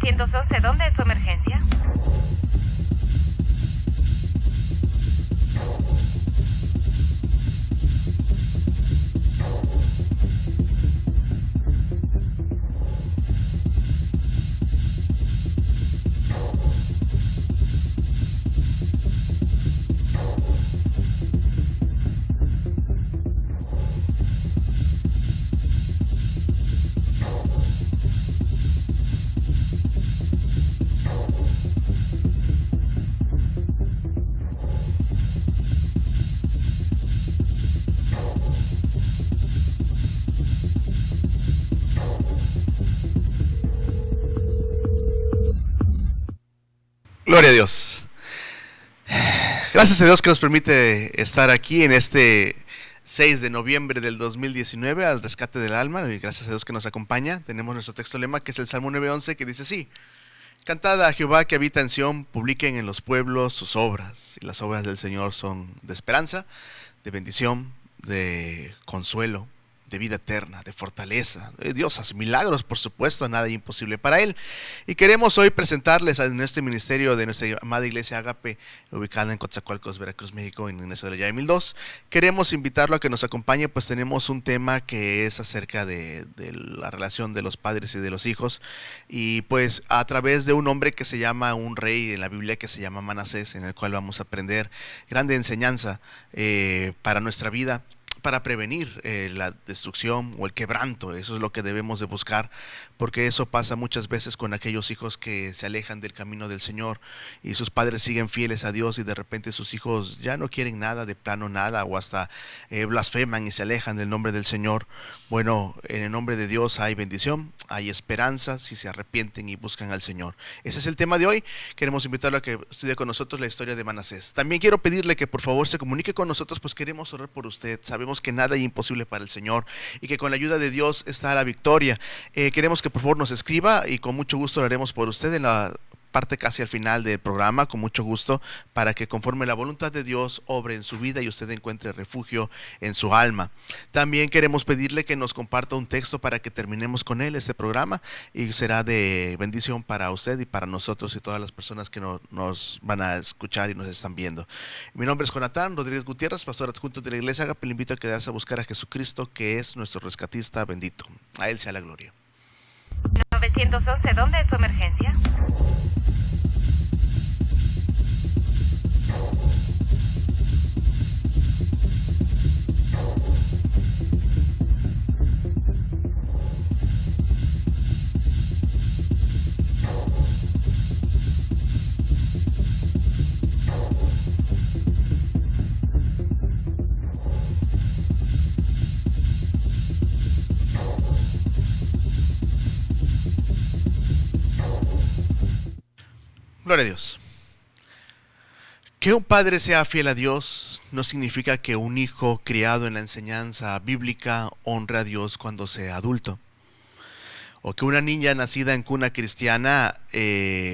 911, ¿dónde es su emergencia? Gloria a Dios. Gracias a Dios que nos permite estar aquí en este 6 de noviembre del 2019 al rescate del alma, y gracias a Dios que nos acompaña. Tenemos nuestro texto lema, que es el Salmo 9:11, que dice así: Cantad a Jehová que habita en Sión, publiquen en los pueblos sus obras. Y las obras del Señor son de esperanza, de bendición, de consuelo, de vida eterna, de fortaleza. Dios hace milagros, por supuesto, nada imposible para Él. Y queremos hoy presentarles en este ministerio de nuestra amada iglesia Ágape, ubicada en Coatzacoalcos, Veracruz, México, en Iglesia de la Llave 1002. Queremos invitarlo a que nos acompañe, pues tenemos un tema que es acerca de la relación de los padres y de los hijos. Y pues a través de un hombre que se llama, un rey en la Biblia que se llama Manasés, en el cual vamos a aprender grande enseñanza para nuestra vida, para prevenir la destrucción o el quebranto. Eso es lo que debemos de buscar, porque eso pasa muchas veces con aquellos hijos que se alejan del camino del Señor y sus padres siguen fieles a Dios, y de repente sus hijos ya no quieren nada, de plano nada, o hasta blasfeman y se alejan del nombre del Señor. Bueno, en el nombre de Dios hay bendición, hay esperanza si se arrepienten y buscan al Señor. Ese es el tema de hoy. Queremos invitarlo a que estudie con nosotros la historia de Manasés. También quiero pedirle que por favor se comunique con nosotros, pues queremos orar por usted. Sabemos que nada es imposible para el Señor y que con la ayuda de Dios está la victoria. Queremos que por favor nos escriba, y con mucho gusto lo haremos por usted en la parte casi al final del programa, con mucho gusto, para que conforme la voluntad de Dios obre en su vida y usted encuentre refugio en su alma. También queremos pedirle que nos comparta un texto para que terminemos con él este programa, y será de bendición para usted y para nosotros y todas las personas que nos van a escuchar y nos están viendo. Mi nombre es Jonathan Rodríguez Gutiérrez, pastor adjunto de la iglesia Ágape. Le invito a quedarse a buscar a Jesucristo, que es nuestro rescatista bendito. A Él sea la gloria. 911, ¿dónde es su emergencia? Gloria a Dios. Que un padre sea fiel a Dios no significa que un hijo criado en la enseñanza bíblica honre a Dios cuando sea adulto. O que una niña nacida en cuna cristiana,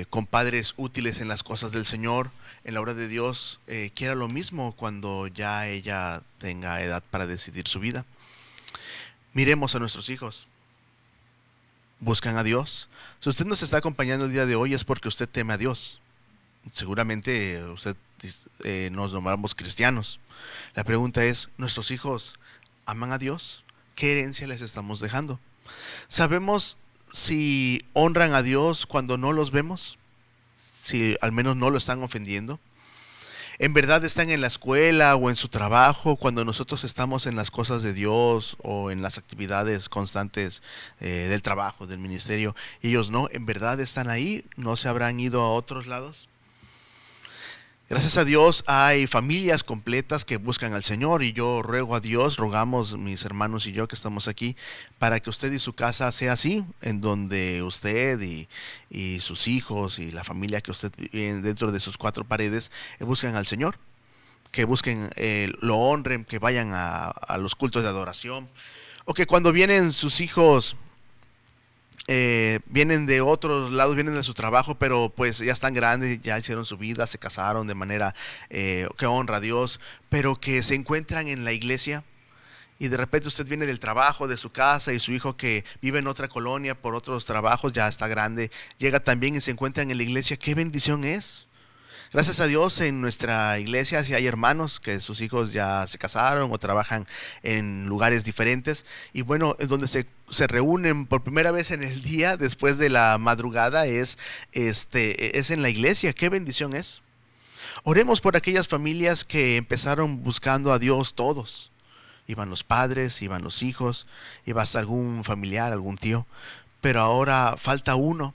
con padres útiles en las cosas del Señor, en la obra de Dios, quiera lo mismo cuando ya ella tenga edad para decidir su vida. Miremos a nuestros hijos. ¿Buscan a Dios? Si usted nos está acompañando el día de hoy es porque usted teme a Dios. Seguramente usted nos nombramos cristianos. La pregunta es, ¿nuestros hijos aman a Dios? ¿Qué herencia les estamos dejando? ¿Sabemos si honran a Dios cuando no los vemos? Si al menos no lo están ofendiendo. ¿En verdad están en la escuela o en su trabajo cuando nosotros estamos en las cosas de Dios o en las actividades constantes del trabajo, del ministerio? Ellos no, ¿en verdad están ahí? ¿No se habrán ido a otros lados? Gracias a Dios hay familias completas que buscan al Señor, y yo ruego a Dios, rogamos mis hermanos y yo que estamos aquí, para que usted y su casa sea así, en donde usted y sus hijos y la familia que usted vive dentro de sus cuatro paredes busquen al Señor, que busquen, lo honren, que vayan a los cultos de adoración, o que cuando vienen sus hijos vienen de otros lados, vienen de su trabajo, pero pues ya están grandes, ya hicieron su vida, se casaron de manera que honra a Dios, pero que se encuentran en la iglesia y de repente usted viene del trabajo, de su casa, y su hijo que vive en otra colonia por otros trabajos, ya está grande, llega también y se encuentra en la iglesia. ¡Qué bendición es! Gracias a Dios en nuestra iglesia sí hay hermanos que sus hijos ya se casaron o trabajan en lugares diferentes, y bueno, es donde se reúnen por primera vez en el día después de la madrugada, es en la iglesia. ¡Qué bendición es! Oremos por aquellas familias que empezaron buscando a Dios todos. Iban los padres, iban los hijos, iba hasta algún familiar, algún tío, pero ahora falta uno.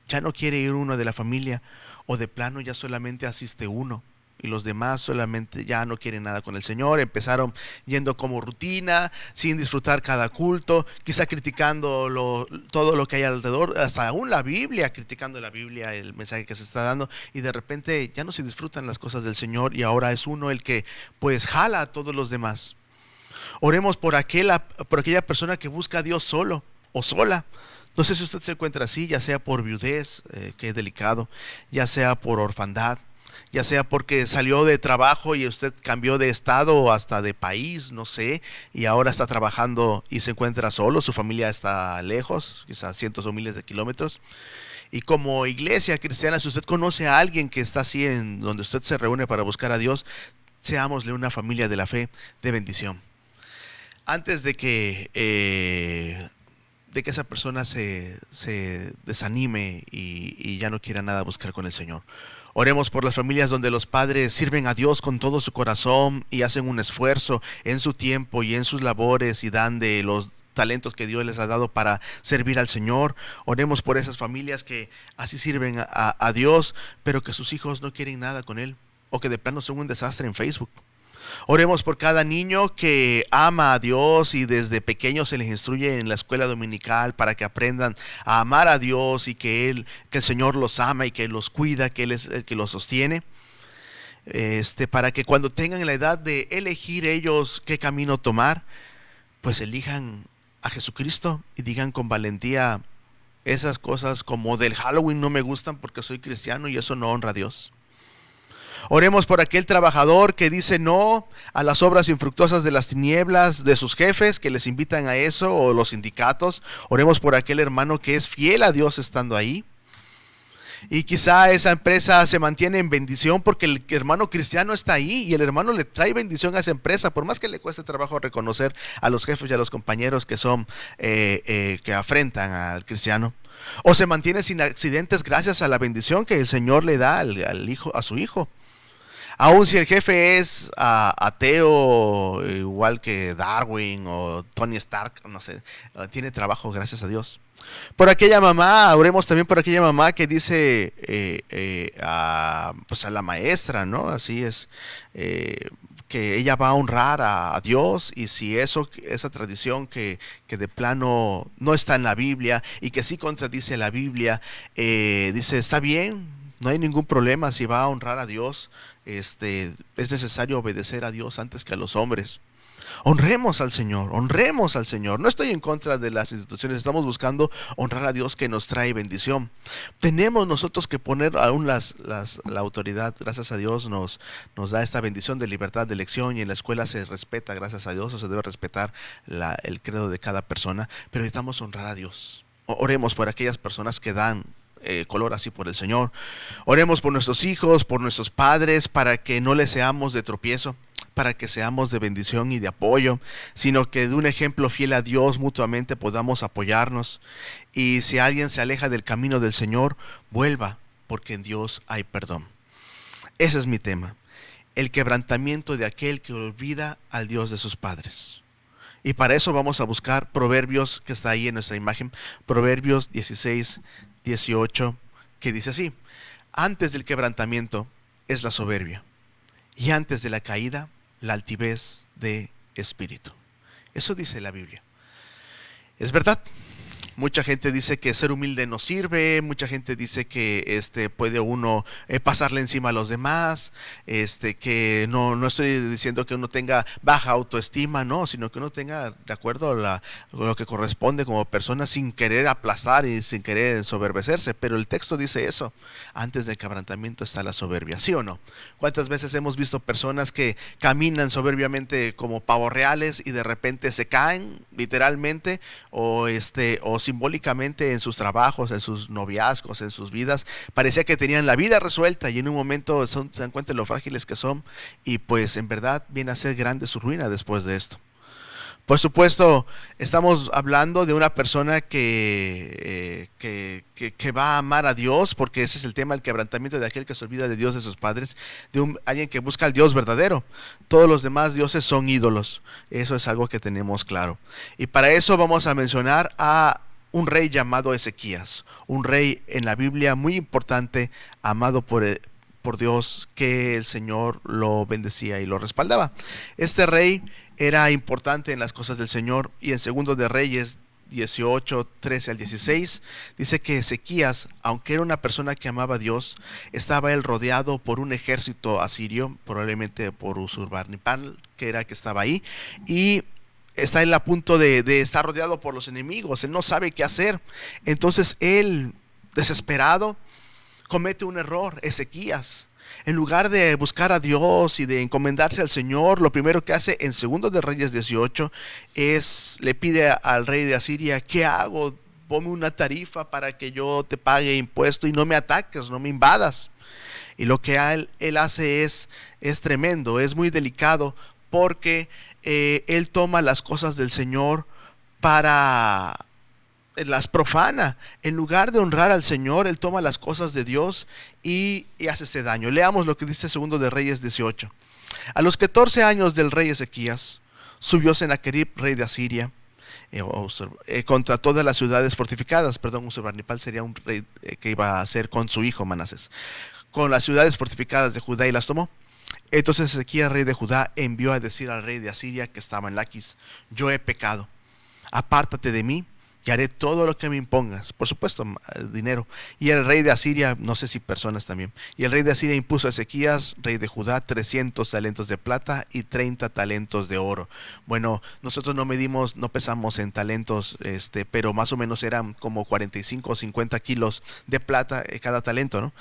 Ya no quiere ir uno de la familia, o de plano ya solamente asiste uno, y los demás solamente ya no quieren nada con el Señor. Empezaron yendo como rutina, sin disfrutar cada culto, quizá criticando todo lo que hay alrededor, hasta aún la Biblia, criticando la Biblia, el mensaje que se está dando, y de repente ya no se disfrutan las cosas del Señor, y ahora es uno el que pues jala a todos los demás. Oremos por aquella persona que busca a Dios solo o sola. No sé si usted se encuentra así, ya sea por viudez, que es delicado, ya sea por orfandad, ya sea porque salió de trabajo y usted cambió de estado o hasta de país, no sé, y ahora está trabajando y se encuentra solo, su familia está lejos, quizás cientos o miles de kilómetros. Y como iglesia cristiana, si usted conoce a alguien que está así en donde usted se reúne para buscar a Dios, seámosle una familia de la fe de bendición. Antes de que esa persona se desanime y ya no quiera nada buscar con el Señor. Oremos por las familias donde los padres sirven a Dios con todo su corazón y hacen un esfuerzo en su tiempo y en sus labores y dan de los talentos que Dios les ha dado para servir al Señor. Oremos por esas familias que así sirven a Dios, pero que sus hijos no quieren nada con Él, o que de plano son un desastre en Facebook. Oremos por cada niño que ama a Dios y desde pequeños se les instruye en la escuela dominical para que aprendan a amar a Dios y que el Señor los ama y que los cuida, que Él es el que los sostiene. Para que cuando tengan la edad de elegir ellos qué camino tomar, pues elijan a Jesucristo y digan con valentía: esas cosas como del Halloween no me gustan porque soy cristiano y eso no honra a Dios. Oremos por aquel trabajador que dice no a las obras infructuosas de las tinieblas de sus jefes que les invitan a eso, o los sindicatos. Oremos por aquel hermano que es fiel a Dios estando ahí. Y quizá esa empresa se mantiene en bendición porque el hermano cristiano está ahí y el hermano le trae bendición a esa empresa, por más que le cueste trabajo reconocer a los jefes y a los compañeros que son que afrentan al cristiano. O se mantiene sin accidentes gracias a la bendición que el Señor le da al hijo, a su hijo. Aun si el jefe es ateo, igual que Darwin o Tony Stark, no sé, tiene trabajo, gracias a Dios. Por aquella mamá, oremos también por aquella mamá que dice pues a la maestra, ¿no? Así es, que ella va a honrar a Dios, y si esa tradición que de plano no está en la Biblia y que sí contradice la Biblia, dice, está bien, no hay ningún problema si va a honrar a Dios. Es necesario obedecer a Dios antes que a los hombres. Honremos al Señor, honremos al Señor. No estoy en contra de las instituciones, estamos buscando honrar a Dios que nos trae bendición. Tenemos nosotros que poner aún la autoridad. Gracias a Dios nos da esta bendición de libertad de elección, y en la escuela se respeta, gracias a Dios, o se debe respetar el credo de cada persona, pero necesitamos honrar a Dios. Oremos por aquellas personas que dan color así por el Señor. Oremos por nuestros hijos, por nuestros padres, para que no les seamos de tropiezo, para que seamos de bendición y de apoyo, sino que de un ejemplo fiel a Dios mutuamente podamos apoyarnos. Y si alguien se aleja del camino del Señor, vuelva, porque en Dios hay perdón. Ese es mi tema: el quebrantamiento de aquel que olvida al Dios de sus padres. Y para eso vamos a buscar Proverbios, que está ahí en nuestra imagen, Proverbios 16:18, que dice así: antes del quebrantamiento es la soberbia, y antes de la caída la altivez de espíritu. Eso dice la Biblia. Es verdad. Mucha gente dice que ser humilde no sirve, mucha gente dice que puede uno pasarle encima a los demás, que no estoy diciendo que uno tenga baja autoestima, no, sino que uno tenga de acuerdo a lo que corresponde como persona, sin querer aplastar y sin querer ensoberbecerse. Pero el texto dice eso: antes del quebrantamiento está la soberbia, ¿sí o no? ¿Cuántas veces hemos visto personas que caminan soberbiamente como pavos reales y de repente se caen literalmente o simbólicamente en sus trabajos, en sus noviazgos, en sus vidas? Parecía que tenían la vida resuelta y en un momento se dan cuenta de lo frágiles que son, y pues en verdad viene a ser grande su ruina después de esto. Por supuesto, estamos hablando de una persona que va a amar a Dios, porque ese es el tema, el quebrantamiento de aquel que se olvida de Dios, de sus padres, de alguien que busca al Dios verdadero. Todos los demás dioses son ídolos. Eso es algo que tenemos claro. Y para eso vamos a mencionar a un rey llamado Ezequías, un rey en la Biblia muy importante, amado por Dios, que el Señor lo bendecía y lo respaldaba. Este rey era importante en las cosas del Señor, y en Segundo de Reyes 18, 13 al 16 dice que Ezequías, aunque era una persona que amaba a Dios, estaba él rodeado por un ejército asirio, probablemente por Usurbarnipal, que estaba ahí, y está él a punto de estar rodeado por los enemigos. Él no sabe qué hacer. Entonces él, desesperado, comete un error. Ezequías, en lugar de buscar a Dios y de encomendarse al Señor, lo primero que hace en Segundo de Reyes 18 es le pide al rey de Asiria: ¿qué hago? Ponme una tarifa para que yo te pague impuesto y no me ataques, no me invadas. Y lo que él hace es tremendo, es muy delicado, porque él toma las cosas del Señor para las profana. En lugar de honrar al Señor, él toma las cosas de Dios y hace ese daño. Leamos lo que dice Segundo de Reyes 18. A los 14 años del rey Ezequías, subió Sennacherib, rey de Asiria, contra todas las ciudades fortificadas. Usurbarnipal sería un rey que iba a ser con su hijo Manasés, con las ciudades fortificadas de Judá, y las tomó. Entonces Ezequías, rey de Judá, envió a decir al rey de Asiria, que estaba en Laquis: yo he pecado, apártate de mí y haré todo lo que me impongas. Por supuesto, dinero. Y el rey de Asiria, no sé si personas también, y el rey de Asiria impuso a Ezequías, rey de Judá, 300 talentos de plata y 30 talentos de oro. Bueno, nosotros no pesamos en talentos, pero más o menos eran como 45 o 50 kilos de plata cada talento, ¿no?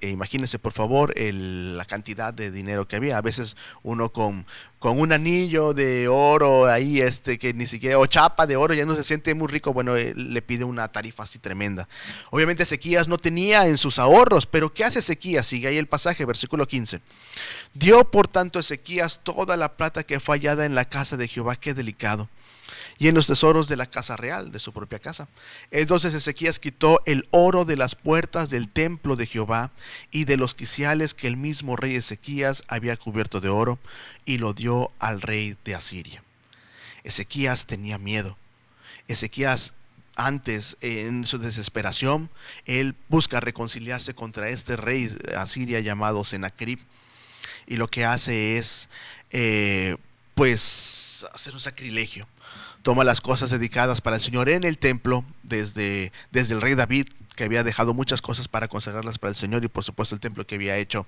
Imagínense por favor la cantidad de dinero que había. A veces uno con un anillo de oro ahí, que ni siquiera, o chapa de oro, ya no se siente muy rico. Bueno, le pide una tarifa así tremenda. Obviamente Ezequías no tenía en sus ahorros, pero ¿qué hace Ezequías? Sigue ahí el pasaje, versículo 15. Dio por tanto Ezequías toda la plata que fue hallada en la casa de Jehová, qué delicado, y en los tesoros de la casa real, de su propia casa. Entonces Ezequías quitó el oro de las puertas del templo de Jehová y de los quiciales que el mismo rey Ezequías había cubierto de oro, y lo dio al rey de Asiria. Ezequías tenía miedo. Ezequías, antes, en su desesperación, él busca reconciliarse contra este rey de Asiria llamado Sennacherib, y lo que hace es hacer un sacrilegio. Toma las cosas dedicadas para el Señor en el templo, desde el rey David, que había dejado muchas cosas para consagrarlas para el Señor, y por supuesto el templo que había hecho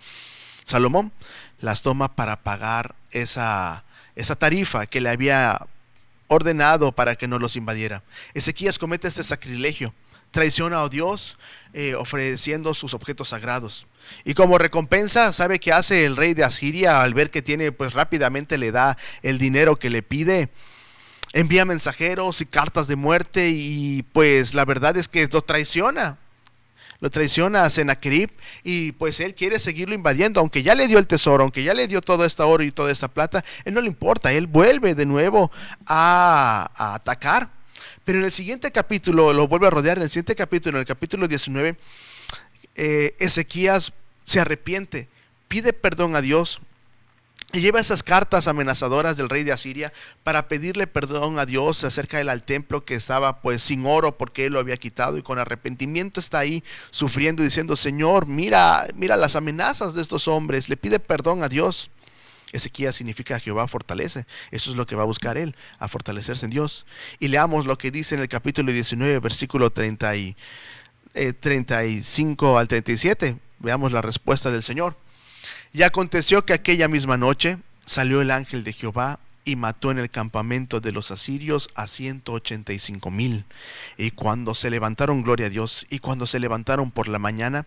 Salomón, las toma para pagar esa tarifa que le había ordenado para que no los invadiera. Ezequías comete este sacrilegio, traiciona a Dios, ofreciendo sus objetos sagrados. Y como recompensa, ¿sabe qué hace el rey de Asiria? Al ver que tiene, pues rápidamente le da el dinero que le pide. Envía mensajeros y cartas de muerte, y pues la verdad es que lo traiciona a Sennacherib, y pues él quiere seguirlo invadiendo. Aunque ya le dio el tesoro, aunque ya le dio todo este oro y toda esta plata, él no le importa. Él vuelve de nuevo a atacar. Pero en el siguiente capítulo, lo vuelve a rodear. En el siguiente capítulo, en el capítulo 19, Ezequías se arrepiente, pide perdón a Dios, y lleva esas cartas amenazadoras del rey de Asiria para pedirle perdón a Dios. Se acerca él al templo, que estaba pues sin oro porque él lo había quitado, y con arrepentimiento está ahí sufriendo, diciendo: Señor, mira las amenazas de estos hombres. Le pide perdón a Dios. Ezequías significa Jehová fortalece. Eso es lo que va a buscar él, a fortalecerse en Dios. Y leamos lo que dice en el capítulo 19, versículo 35 al 37. Veamos la respuesta del Señor. Y aconteció que aquella misma noche salió el ángel de Jehová y mató en el campamento de los asirios a 185,000. Y cuando se levantaron, gloria a Dios, y cuando se levantaron por la mañana,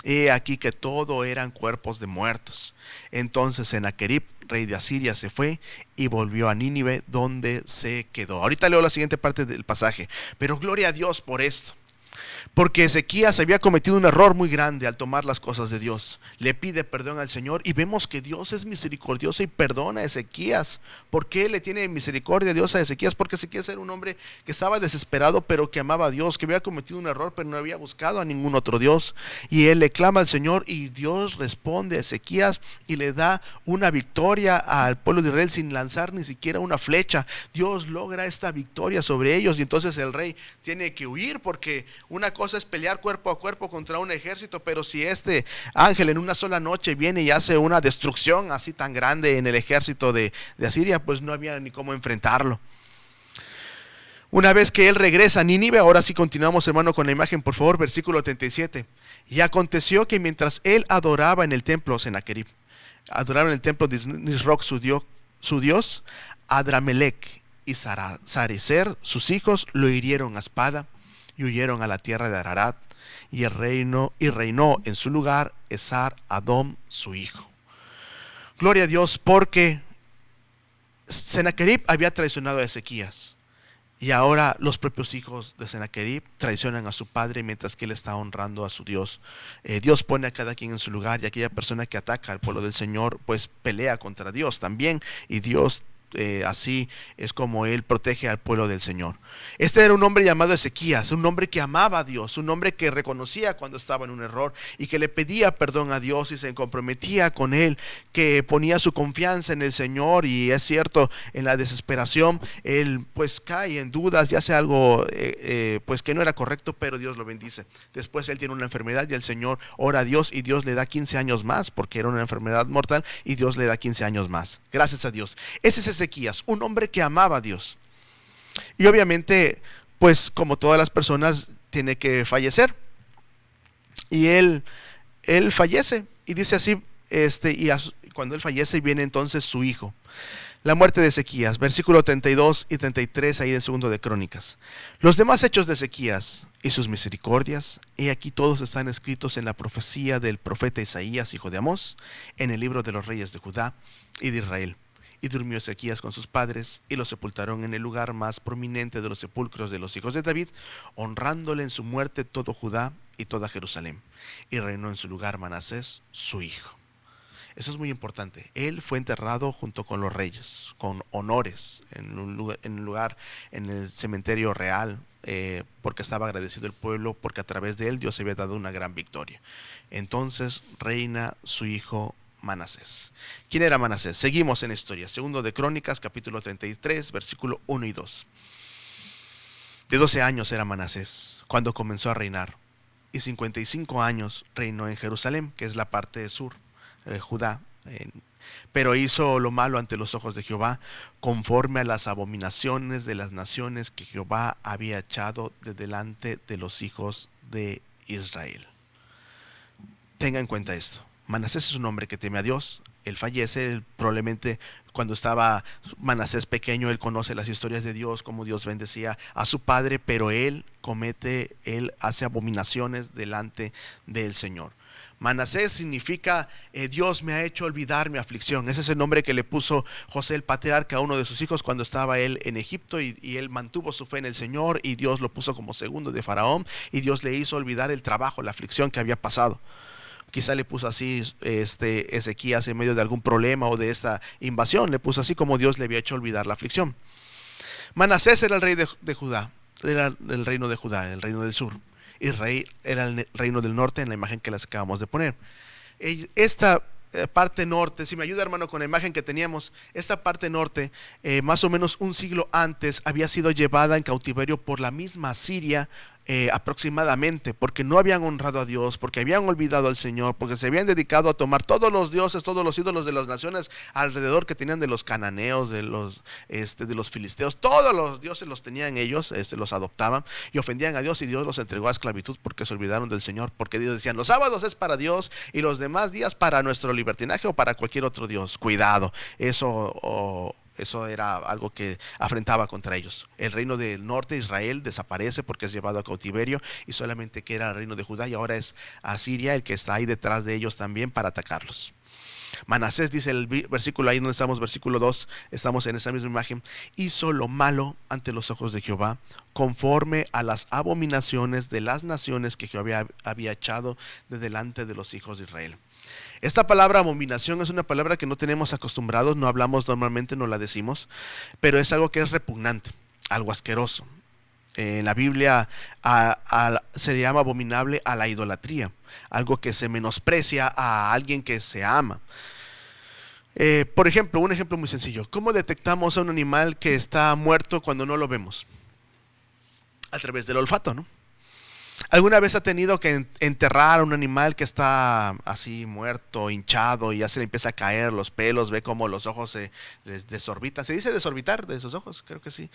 he aquí que todo eran cuerpos de muertos. Entonces Sennacherib, rey de Asiria, se fue y volvió a Nínive, donde se quedó. Ahorita leo la siguiente parte del pasaje, pero gloria a Dios por esto. Porque Ezequías había cometido un error muy grande al tomar las cosas de Dios. Le pide perdón al Señor y vemos que Dios es misericordioso y perdona a Ezequías. ¿Por qué le tiene misericordia a Dios a Ezequías? Porque Ezequías era un hombre que estaba desesperado, pero que amaba a Dios, que había cometido un error, pero no había buscado a ningún otro Dios. Y él le clama al Señor y Dios responde a Ezequías y le da una victoria al pueblo de Israel sin lanzar ni siquiera una flecha. Dios logra esta victoria sobre ellos y entonces el rey tiene que huir, porque una cosa es pelear cuerpo a cuerpo contra un ejército, pero si este ángel en una sola noche viene y hace una destrucción así tan grande en el ejército de Asiria, pues no había ni cómo enfrentarlo. Una vez que él regresa a Nínive, ahora sí continuamos, hermano, con la imagen, por favor, versículo 37. Y aconteció que mientras él adoraba en el templo, Sennacherib adoraba en el templo de Nisroch su dios, Adramelech y Sarecer, sus hijos, lo hirieron a espada y huyeron a la tierra de Ararat, y reinó en su lugar Esar-Adom, su hijo. Gloria a Dios, porque Sennacherib había traicionado a Ezequías, y ahora los propios hijos de Sennacherib traicionan a su padre mientras que él está honrando a su Dios. Dios pone a cada quien en su lugar, y aquella persona que ataca al pueblo del Señor pues pelea contra Dios también, y Dios así es como él protege al pueblo del Señor. Este era un hombre llamado Ezequías, un hombre que amaba a Dios, un hombre que reconocía cuando estaba en un error y que le pedía perdón a Dios y se comprometía con él, que ponía su confianza en el Señor. Y es cierto, en la desesperación él pues cae en dudas y hace algo pues que no era correcto, pero Dios lo bendice. Después él tiene una enfermedad y el Señor ora a Dios y Dios le da 15 años más, porque era una enfermedad mortal, y Dios le da 15 años más. Gracias a Dios. Ese es Ezequías, un hombre que amaba a Dios. Y obviamente, pues como todas las personas, tiene que fallecer. Y él fallece, y dice así, cuando él fallece viene entonces su hijo. La muerte de Ezequías, versículo 32 y 33 ahí de segundo de Crónicas. Los demás hechos de Ezequías y sus misericordias, he aquí todos están escritos en la profecía del profeta Isaías, hijo de Amós, en el libro de los reyes de Judá y de Israel. Y durmió Ezequías con sus padres, y lo sepultaron en el lugar más prominente de los sepulcros de los hijos de David, honrándole en su muerte todo Judá y toda Jerusalén. Y reinó en su lugar Manasés, su hijo. Eso es muy importante. Él fue enterrado junto con los reyes, con honores, en el cementerio real, porque estaba agradecido el pueblo, porque a través de él Dios había dado una gran victoria. Entonces reina su hijo Manasés. ¿Quién era Manasés? Seguimos en la historia. Segundo de Crónicas, capítulo 33, versículo 1 y 2. De 12 años era Manasés cuando comenzó a reinar, y 55 años reinó en Jerusalén, que es la parte sur, Judá. Pero hizo lo malo ante los ojos de Jehová, conforme a las abominaciones de las naciones que Jehová había echado de delante de los hijos de Israel. Tenga en cuenta esto. Manasés es un hombre que teme a Dios. Él fallece, probablemente cuando estaba Manasés pequeño, él conoce las historias de Dios, como Dios bendecía a su padre, pero él hace abominaciones delante del Señor. Manasés significa Dios me ha hecho olvidar mi aflicción. Ese es el nombre que le puso José el patriarca a uno de sus hijos cuando estaba él en Egipto, y él mantuvo su fe en el Señor, y Dios lo puso como segundo de Faraón, y Dios le hizo olvidar el trabajo, la aflicción que había pasado. Quizá le puso así Ezequías en medio de algún problema o de esta invasión, le puso así como Dios le había hecho olvidar la aflicción. Manasés era el rey de Judá, era el reino de Judá, el reino del sur. Israel era el reino del norte, en la imagen que les acabamos de poner. Esta parte norte, si me ayuda hermano con la imagen que teníamos, esta parte norte, más o menos un siglo antes, había sido llevada en cautiverio por la misma Siria aproximadamente, porque no habían honrado a Dios, porque habían olvidado al Señor, porque se habían dedicado a tomar todos los dioses, todos los ídolos de las naciones alrededor que tenían, de los cananeos, de los filisteos, todos los dioses los tenían ellos, los adoptaban y ofendían a Dios, y Dios los entregó a esclavitud porque se olvidaron del Señor, porque Dios decían: los sábados es para Dios y los demás días para nuestro libertinaje o para cualquier otro Dios. Cuidado, eso era algo que afrentaba contra ellos. El reino del norte, Israel, desaparece porque es llevado a cautiverio, y solamente queda el reino de Judá, y ahora es Asiria el que está ahí detrás de ellos también para atacarlos. Manasés, dice el versículo ahí donde estamos, versículo 2, estamos en esa misma imagen: hizo lo malo ante los ojos de Jehová, conforme a las abominaciones de las naciones que Jehová había echado de delante de los hijos de Israel. Esta palabra abominación es una palabra que no tenemos acostumbrados, no hablamos normalmente, no la decimos, pero es algo que es repugnante, algo asqueroso. En la Biblia se llama abominable a la idolatría, algo que se menosprecia a alguien que se ama. Por ejemplo, un ejemplo muy sencillo: ¿cómo detectamos a un animal que está muerto cuando no lo vemos? A través del olfato, ¿no? ¿Alguna vez ha tenido que enterrar a un animal que está así muerto, hinchado, y ya se le empieza a caer los pelos, ve cómo los ojos se les desorbitan? ¿Se dice desorbitar de esos ojos? Creo que sí.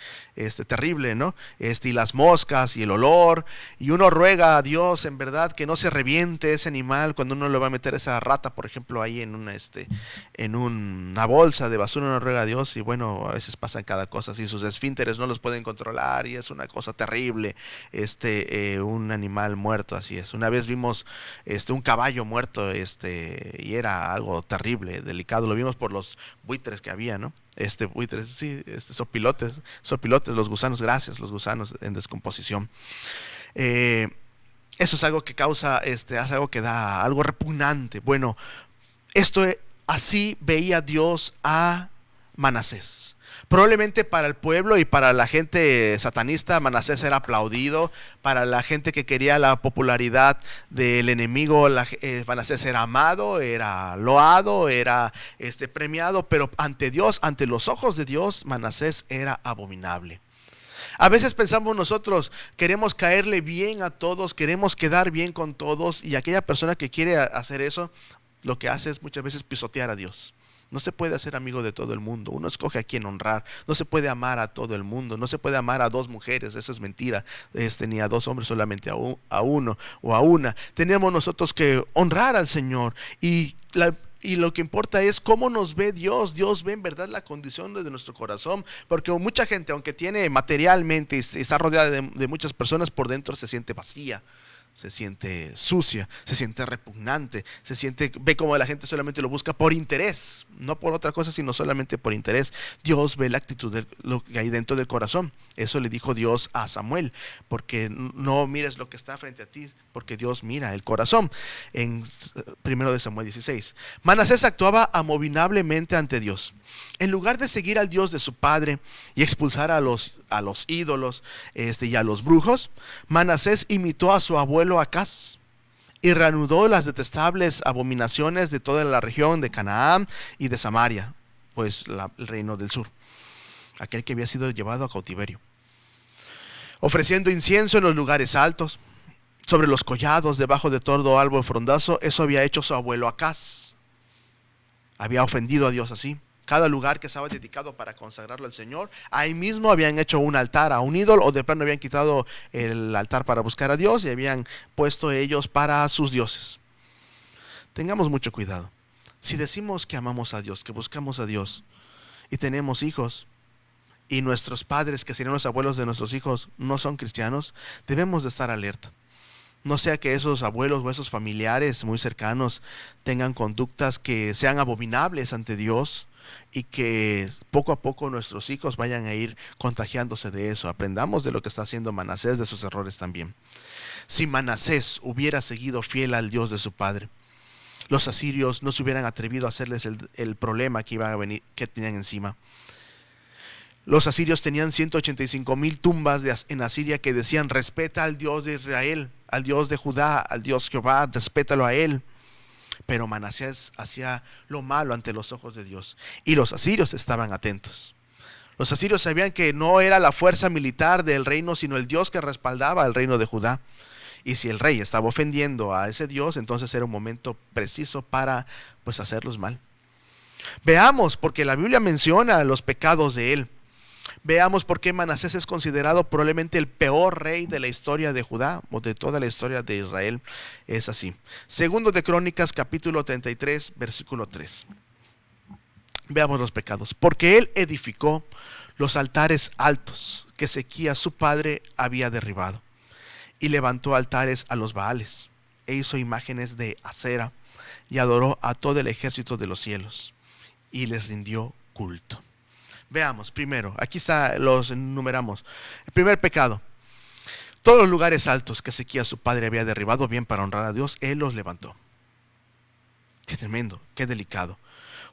Terrible, ¿no? Y las moscas y el olor, y uno ruega a Dios en verdad que no se reviente ese animal cuando uno le va a meter esa rata, por ejemplo, ahí en una bolsa de basura. Uno ruega a Dios, y bueno, a veces pasan cada cosa así, sus esfínteres no los pueden controlar y es una cosa terrible. Un animal muerto, así es. Una vez vimos un caballo muerto, y era algo terrible, delicado. Lo vimos por los buitres que había, ¿no? Buitres, sí, sopilotes, los gusanos, los gusanos en descomposición. Eso es algo que causa, es algo que da algo repugnante. Bueno, así veía Dios a Manasés. Probablemente para el pueblo y para la gente satanista, Manasés era aplaudido. Para la gente que quería la popularidad del enemigo, Manasés era amado, era loado, era premiado. Pero ante Dios, ante los ojos de Dios, Manasés era abominable. A veces pensamos nosotros, queremos caerle bien a todos, queremos quedar bien con todos, y aquella persona que quiere hacer eso, lo que hace es muchas veces pisotear a Dios. No se puede hacer amigo de todo el mundo. Uno escoge a quién honrar. No se puede amar a todo el mundo. No se puede amar a dos mujeres. Eso es mentira. Ni a dos hombres, solamente a uno o a una. Tenemos nosotros que honrar al Señor. Y lo que importa es cómo nos ve Dios. Dios ve en verdad la condición de nuestro corazón. Porque mucha gente, aunque tiene materialmente y está rodeada de muchas personas, por dentro se siente vacía, se siente sucia, se siente repugnante, ve como la gente solamente lo busca por interés, no por otra cosa, sino solamente por interés. Dios ve la actitud de lo que hay dentro del corazón. Eso le dijo Dios a Samuel: porque no mires lo que está frente a ti, porque Dios mira el corazón. En 1 de Samuel 16. Manasés actuaba abominablemente ante Dios. En lugar de seguir al Dios de su padre y expulsar a los ídolos y a los brujos, Manasés imitó a su abuelo Acaz y reanudó las detestables abominaciones de toda la región de Canaán y de Samaria, pues el reino del sur, aquel que había sido llevado a cautiverio, ofreciendo incienso en los lugares altos, sobre los collados, debajo de todo árbol frondoso. Eso había hecho su abuelo Acaz. Había ofendido a Dios así. Cada lugar que estaba dedicado para consagrarlo al Señor, ahí mismo habían hecho un altar a un ídolo, o de plano habían quitado el altar para buscar a Dios y habían puesto ellos para sus dioses. Tengamos mucho cuidado. Si decimos que amamos a Dios, que buscamos a Dios, y tenemos hijos, y nuestros padres, que serían los abuelos de nuestros hijos, no son cristianos, debemos de estar alerta. No sea que esos abuelos o esos familiares muy cercanos tengan conductas que sean abominables ante Dios, y que poco a poco nuestros hijos vayan a ir contagiándose de eso. Aprendamos de lo que está haciendo Manasés, de sus errores también. Si Manasés hubiera seguido fiel al Dios de su padre, los asirios no se hubieran atrevido a hacerles el problema que iba a venir, que tenían encima. Los asirios tenían 185,000 tumbas en Asiria que decían: respeta al Dios de Israel, al Dios de Judá, al Dios Jehová, respétalo a él. Pero Manasés hacía lo malo ante los ojos de Dios, y los asirios estaban atentos. Los asirios sabían que no era la fuerza militar del reino, sino el Dios que respaldaba al reino de Judá. Y si el rey estaba ofendiendo a ese Dios, entonces era un momento preciso para pues hacerlos mal. Veamos, porque la Biblia menciona los pecados de él. Veamos por qué Manasés es considerado probablemente el peor rey de la historia de Judá o de toda la historia de Israel. Es así. Segundo de Crónicas, capítulo 33, versículo 3. Veamos los pecados. Porque él edificó los altares altos que Ezequías su padre había derribado, y levantó altares a los Baales, e hizo imágenes de acera, y adoró a todo el ejército de los cielos, y les rindió culto. Veamos primero, aquí está, los enumeramos. El primer pecado: todos los lugares altos que Ezequías su padre había derribado, bien para honrar a Dios, él los levantó. Qué tremendo, qué delicado.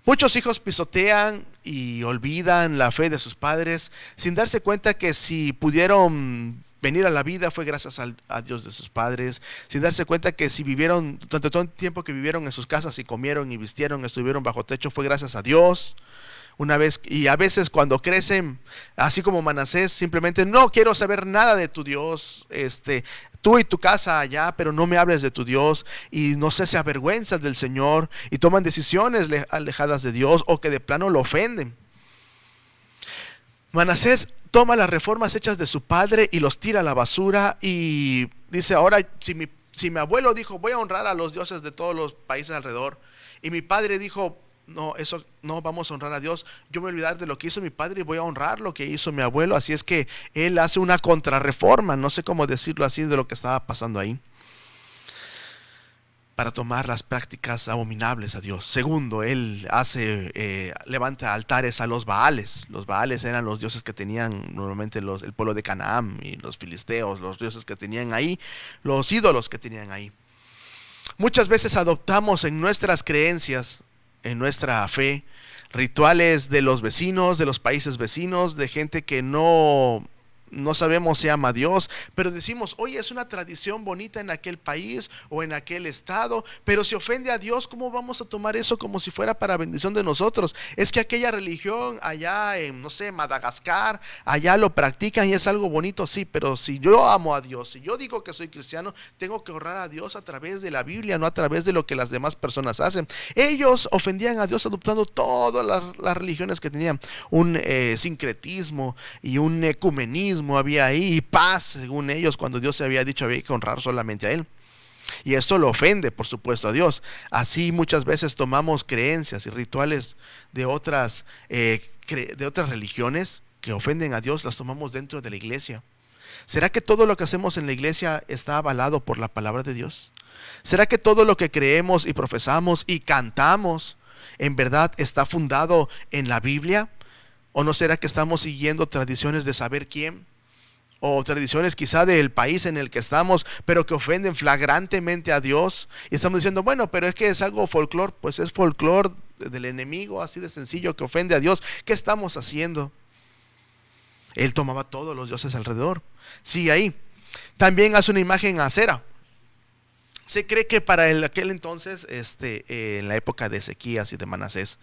Muchos hijos pisotean y olvidan la fe de sus padres sin darse cuenta que si pudieron venir a la vida fue gracias a Dios de sus padres, sin darse cuenta que si vivieron, durante todo el tiempo que vivieron en sus casas y comieron y vistieron, estuvieron bajo techo, fue gracias a Dios. Una vez, y a veces cuando crecen, así como Manasés, simplemente no quiero saber nada de tu Dios, tú y tu casa allá, pero no me hables de tu Dios, y no sé, se avergüenzan del Señor y toman decisiones alejadas de Dios, o que de plano lo ofenden. Manasés toma las reformas hechas de su padre y los tira a la basura y dice: ahora si mi abuelo dijo voy a honrar a los dioses de todos los países alrededor, y mi padre dijo no, eso no, vamos a honrar a Dios, yo me voy a olvidar de lo que hizo mi padre y voy a honrar lo que hizo mi abuelo. Así es que él hace una contrarreforma, no sé cómo decirlo así, de lo que estaba pasando ahí, para tomar las prácticas abominables a Dios. Segundo, él levanta altares a los Baales. Los Baales eran los dioses que tenían normalmente el pueblo de Canaán y los filisteos, los dioses que tenían ahí, los ídolos que tenían ahí. Muchas veces adoptamos en nuestras creencias, en nuestra fe, rituales de los vecinos, de los países vecinos, de gente que no sabemos si ama a Dios, pero decimos: oye, es una tradición bonita en aquel país o en aquel estado, pero si ofende a Dios, ¿cómo vamos a tomar eso como si fuera para bendición de nosotros? Es que aquella religión allá en, no sé, Madagascar, allá lo practican y es algo bonito, sí, pero si yo amo a Dios, si yo digo que soy cristiano, tengo que honrar a Dios a través de la Biblia, no a través de lo que las demás personas hacen. Ellos ofendían a Dios adoptando todas las religiones que tenían, un sincretismo y un ecumenismo había ahí, y paz según ellos, cuando Dios se había dicho había que honrar solamente a él. Y esto lo ofende, por supuesto, a Dios. Así muchas veces tomamos creencias y rituales de otras religiones que ofenden a Dios, las tomamos dentro de la iglesia. ¿Será que todo lo que hacemos en la iglesia está avalado por la palabra de Dios? ¿Será que todo lo que creemos y profesamos y cantamos en verdad está fundado en la Biblia? ¿O no será que estamos siguiendo tradiciones de saber quién? O tradiciones quizá del país en el que estamos, pero que ofenden flagrantemente a Dios, y estamos diciendo: bueno, pero es que es algo folclor. Pues es folclor del enemigo, así de sencillo, que ofende a Dios. ¿Qué estamos haciendo? Él tomaba todos los dioses alrededor. Sí, ahí también hace una imagen acera. Se cree que para aquel entonces, en la época de Ezequías y de Manasés,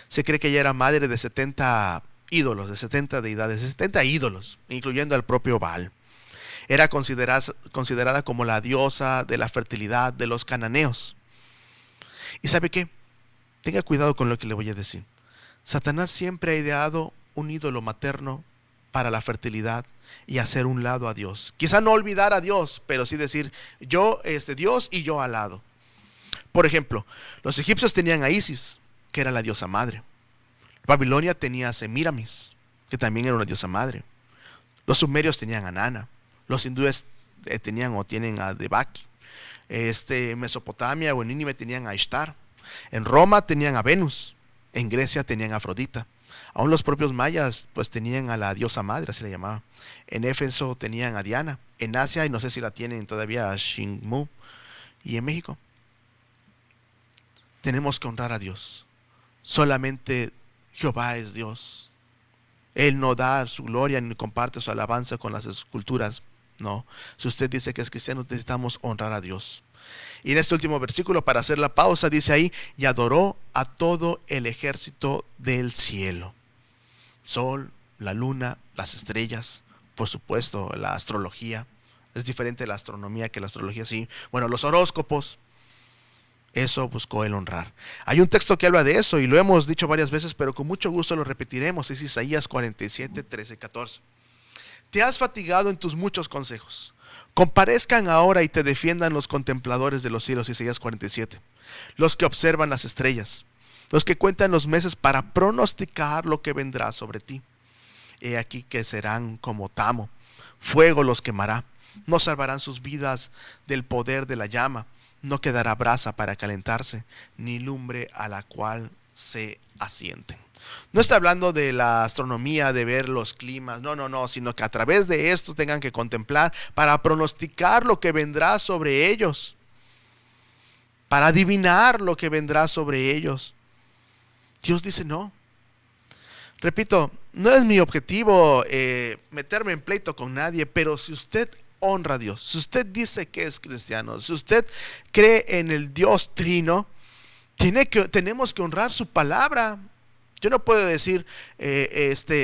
se cree que ella era madre de 70 ídolos, de 70 deidades, de 70 ídolos, incluyendo al propio Baal. Era considerada como la diosa de la fertilidad de los cananeos. ¿Y sabe qué? Tenga cuidado con lo que le voy a decir. Satanás siempre ha ideado un ídolo materno para la fertilidad y hacer un lado a Dios. Quizá no olvidar a Dios, pero sí decir: yo, Dios, y yo al lado. Por ejemplo, los egipcios tenían a Isis, que era la diosa madre. Babilonia tenía a Semíramis, que también era una diosa madre. Los sumerios tenían a Nana. Los hindúes tenían o tienen a Devaki. Mesopotamia o en Nínive tenían a Ishtar. En Roma tenían a Venus. En Grecia tenían a Afrodita. Aún los propios mayas pues tenían a la diosa madre, así le llamaba. En Éfeso tenían a Diana. En Asia, y no sé si la tienen todavía, a Xingmu. Y en México tenemos que honrar a Dios. Solamente Jehová es Dios. Él no da su gloria ni comparte su alabanza con las esculturas. No, si usted dice que es cristiano, necesitamos honrar a Dios. Y en este último versículo, para hacer la pausa, dice ahí: y adoró a todo el ejército del cielo. Sol, la luna, las estrellas, por supuesto, la astrología. Es diferente la astronomía que la astrología, sí. Bueno, los horóscopos. Eso buscó él honrar. Hay un texto que habla de eso y lo hemos dicho varias veces, pero con mucho gusto lo repetiremos. Es Isaías 47, 13, 14. Te has fatigado en tus muchos consejos. Comparezcan ahora y te defiendan los contempladores de los cielos. Isaías 47. Los que observan las estrellas, los que cuentan los meses para pronosticar lo que vendrá sobre ti. He aquí que serán como tamo, fuego los quemará. No salvarán sus vidas del poder de la llama. No quedará brasa para calentarse, ni lumbre a la cual se asienten. No está hablando de la astronomía, de ver los climas, no, sino que a través de esto tengan que contemplar para pronosticar lo que vendrá sobre ellos, para adivinar lo que vendrá sobre ellos. Dios dice no. Repito, no es mi objetivo meterme en pleito con nadie, pero si usted honra a Dios, si usted dice que es cristiano, si usted cree en el Dios trino, tenemos que honrar su palabra. Yo no puedo decir,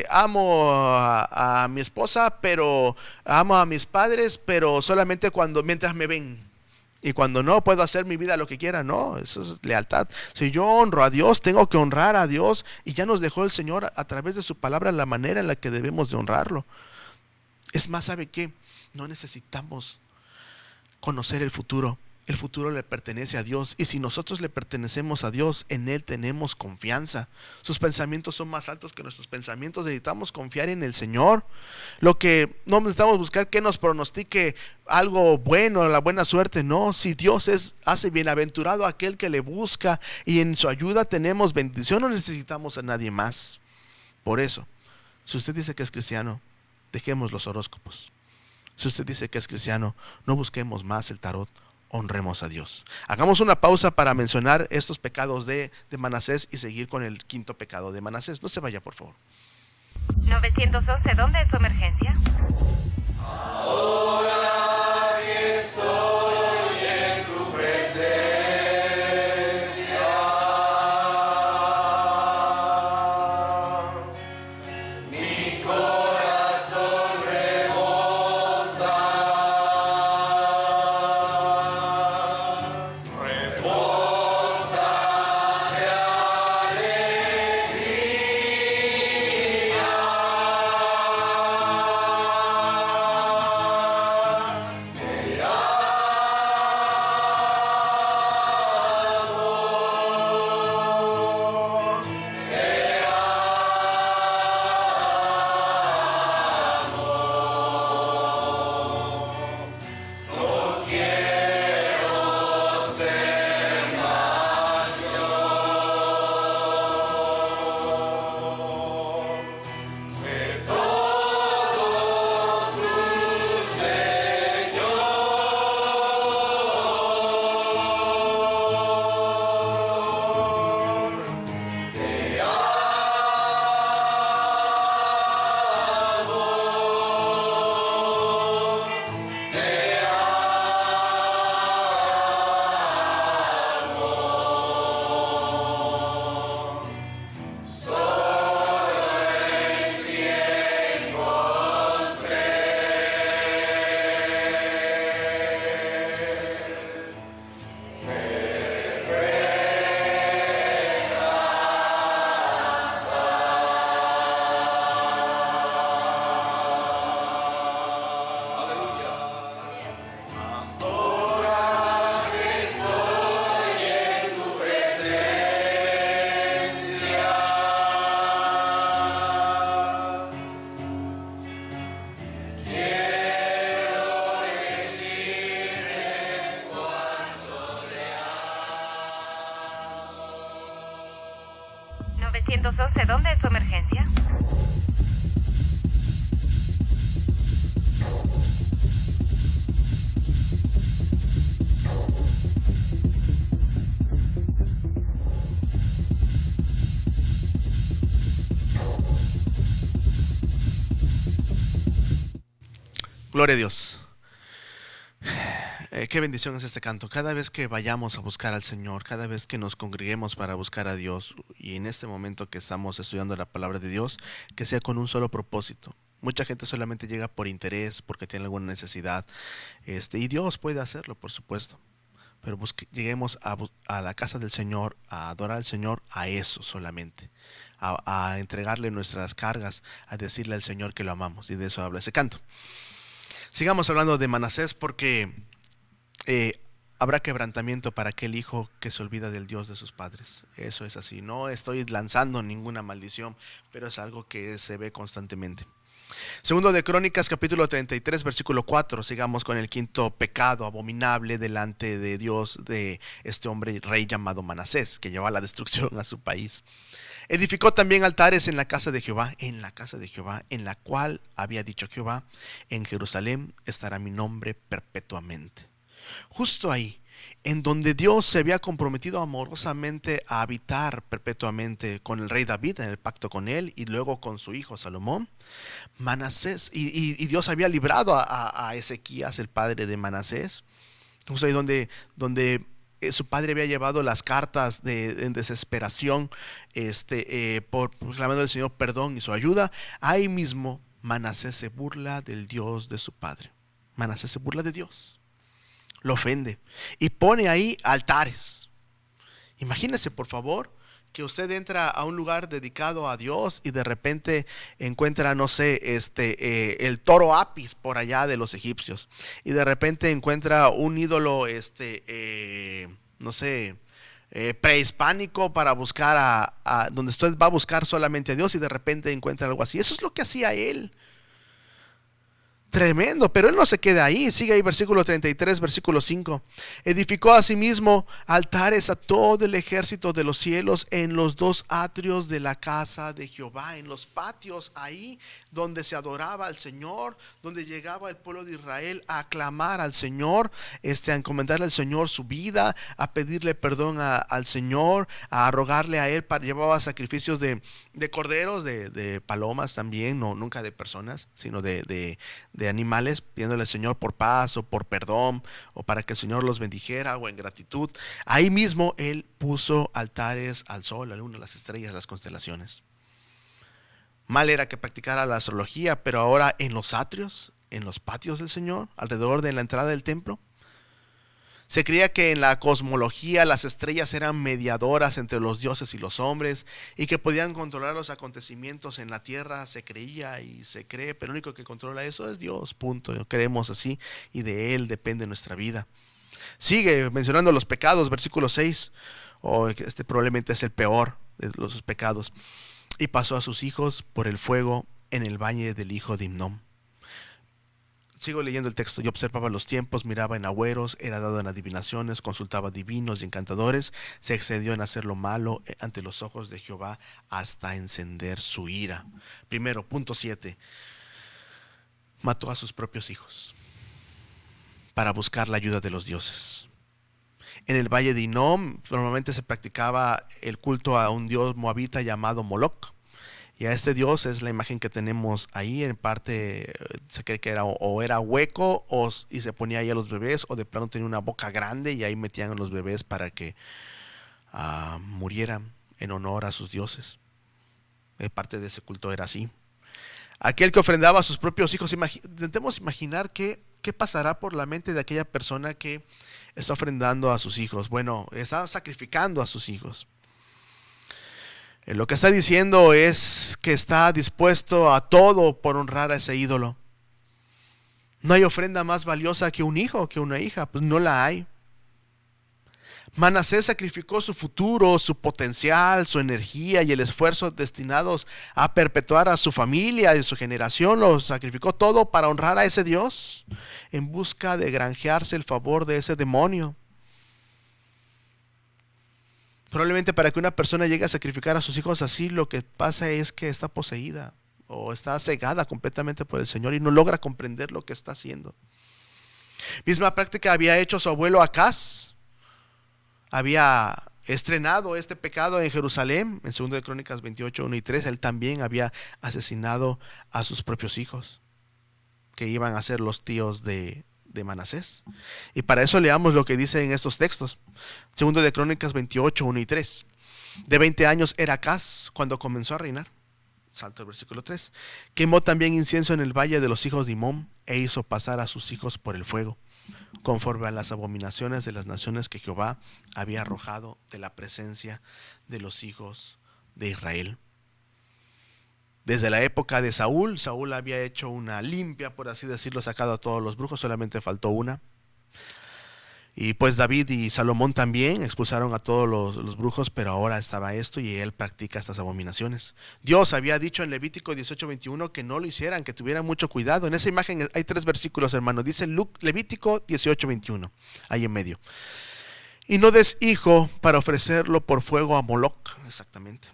amo a mi esposa, pero amo a mis padres, pero solamente mientras me ven. Y cuando no, puedo hacer mi vida lo que quiera. No, eso es lealtad. Si yo honro a Dios, tengo que honrar a Dios. Y ya nos dejó el Señor a través de su palabra la manera en la que debemos de honrarlo. Es más, ¿sabe qué? No necesitamos conocer el futuro. El futuro le pertenece a Dios. Y si nosotros le pertenecemos a Dios, en Él tenemos confianza. Sus pensamientos son más altos que nuestros pensamientos. Necesitamos confiar en el Señor. Lo que no necesitamos buscar que nos pronostique algo bueno, la buena suerte. No, si Dios hace bienaventurado a aquel que le busca, y en su ayuda tenemos bendición, no necesitamos a nadie más. Por eso, si usted dice que es cristiano, dejemos los horóscopos. Si usted dice que es cristiano, no busquemos más el tarot. Honremos a Dios. Hagamos una pausa para mencionar estos pecados de Manasés y seguir con el quinto pecado de Manasés. No se vaya, por favor. 911, ¿dónde es su emergencia? Ahora que estoy en tu presencia, mi corazón rebosa de ¿Dónde es su emergencia? Gloria a Dios. Qué bendición es este canto. Cada vez que vayamos a buscar al Señor, cada vez que nos congreguemos para buscar a Dios, y en este momento que estamos estudiando la palabra de Dios, que sea con un solo propósito. Mucha gente solamente llega por interés, porque tiene alguna necesidad, y Dios puede hacerlo, por supuesto. Pero lleguemos a la casa del Señor, a adorar al Señor, a eso solamente. A entregarle nuestras cargas, a decirle al Señor que lo amamos. Y de eso habla ese canto. Sigamos hablando de Manasés, porque habrá quebrantamiento para aquel hijo que se olvida del Dios de sus padres. Eso es así. No estoy lanzando ninguna maldición, pero es algo que se ve constantemente. Segundo de Crónicas, capítulo 33, versículo 4. Sigamos con el quinto pecado abominable delante de Dios de este hombre rey llamado Manasés, que llevó a la destrucción a su país. Edificó también altares en la casa de Jehová, en la cual había dicho Jehová: en Jerusalén estará mi nombre perpetuamente. Justo ahí, en donde Dios se había comprometido amorosamente a habitar perpetuamente con el rey David en el pacto con él y luego con su hijo Salomón, Manasés, y Dios había librado a Ezequías, el padre de Manasés, justo ahí donde su padre había llevado las cartas en desesperación, por reclamando al Señor perdón y su ayuda. Ahí mismo Manasés se burla del Dios de su padre. Manasés se burla de Dios, lo ofende y pone ahí altares. Imagínese, por favor, que usted entra a un lugar dedicado a Dios y de repente encuentra, no sé, el toro Apis por allá de los egipcios, y de repente encuentra un ídolo, no sé, prehispánico para buscar donde usted va a buscar solamente a Dios, y de repente encuentra algo así. Eso es lo que hacía él. Tremendo, pero él no se queda ahí. Sigue ahí versículo 33, versículo 5. Edificó asimismo altares a todo el ejército de los cielos en los dos atrios de la casa de Jehová, en los patios ahí donde se adoraba al Señor, donde llegaba el pueblo de Israel a aclamar al Señor, a encomendarle al Señor su vida, a pedirle perdón al Señor, a rogarle a él. Llevaba sacrificios de corderos, de palomas también, no, nunca de personas, sino de animales, pidiéndole al Señor por paz o por perdón, o para que el Señor los bendijera, o en gratitud. Ahí mismo él puso altares al sol, a la luna, a las estrellas, a las constelaciones. Mal era que practicara la astrología, pero ahora en los atrios, en los patios del Señor, alrededor de la entrada del templo, se creía que en la cosmología las estrellas eran mediadoras entre los dioses y los hombres, y que podían controlar los acontecimientos en la tierra. Se creía y se cree, pero el único que controla eso es Dios, punto. Creemos así, y de Él depende nuestra vida. Sigue mencionando los pecados, versículo 6. Este probablemente es el peor de los pecados. Y pasó a sus hijos por el fuego en el valle del hijo de Hinnom. Sigo leyendo el texto. Y observaba los tiempos, miraba en agüeros, era dado en adivinaciones, consultaba divinos y encantadores, se excedió en hacer lo malo ante los ojos de Jehová hasta encender su ira. Primero, punto 7. Mató a sus propios hijos para buscar la ayuda de los dioses. En el valle de Hinnom normalmente se practicaba el culto a un dios moabita llamado Moloc. Y a este dios es la imagen que tenemos ahí. En parte se cree que era hueco, y se ponía ahí a los bebés, o de plano tenía una boca grande y ahí metían a los bebés para que murieran en honor a sus dioses. Parte de ese culto era así. Aquel que ofrendaba a sus propios hijos. Intentemos imaginar qué pasará por la mente de aquella persona que está ofrendando a sus hijos. Bueno, está sacrificando a sus hijos. Lo que está diciendo es que está dispuesto a todo por honrar a ese ídolo. No hay ofrenda más valiosa que un hijo, que una hija. Pues no la hay. Manasés sacrificó su futuro, su potencial, su energía y el esfuerzo destinados a perpetuar a su familia y su generación. Lo sacrificó todo para honrar a ese Dios, en busca de granjearse el favor de ese demonio. Probablemente para que una persona llegue a sacrificar a sus hijos así, lo que pasa es que está poseída o está cegada completamente por el Señor y no logra comprender lo que está haciendo. Misma práctica había hecho su abuelo Acaz. Había estrenado este pecado en Jerusalén. En 2 de Crónicas 28, 1 y 3, él también había asesinado a sus propios hijos, que iban a ser los tíos de de Manasés. Y para eso leamos lo que dice en estos textos. Segundo de Crónicas 28, 1 y 3. De 20 años era Acaz cuando comenzó a reinar. Salto al versículo 3. Quemó también incienso en el valle de los hijos de Himón e hizo pasar a sus hijos por el fuego, conforme a las abominaciones de las naciones que Jehová había arrojado de la presencia de los hijos de Israel. Desde la época de Saúl había hecho una limpia, por así decirlo, sacado a todos los brujos, solamente faltó una. Y pues David y Salomón también expulsaron a todos los brujos, pero ahora estaba esto y él practica estas abominaciones. Dios había dicho en Levítico 18:21 que no lo hicieran, que tuvieran mucho cuidado. En esa imagen hay 3 versículos, hermano. Dice Levítico 18:21, ahí en medio. Y no des hijo para ofrecerlo por fuego a Moloc. Exactamente.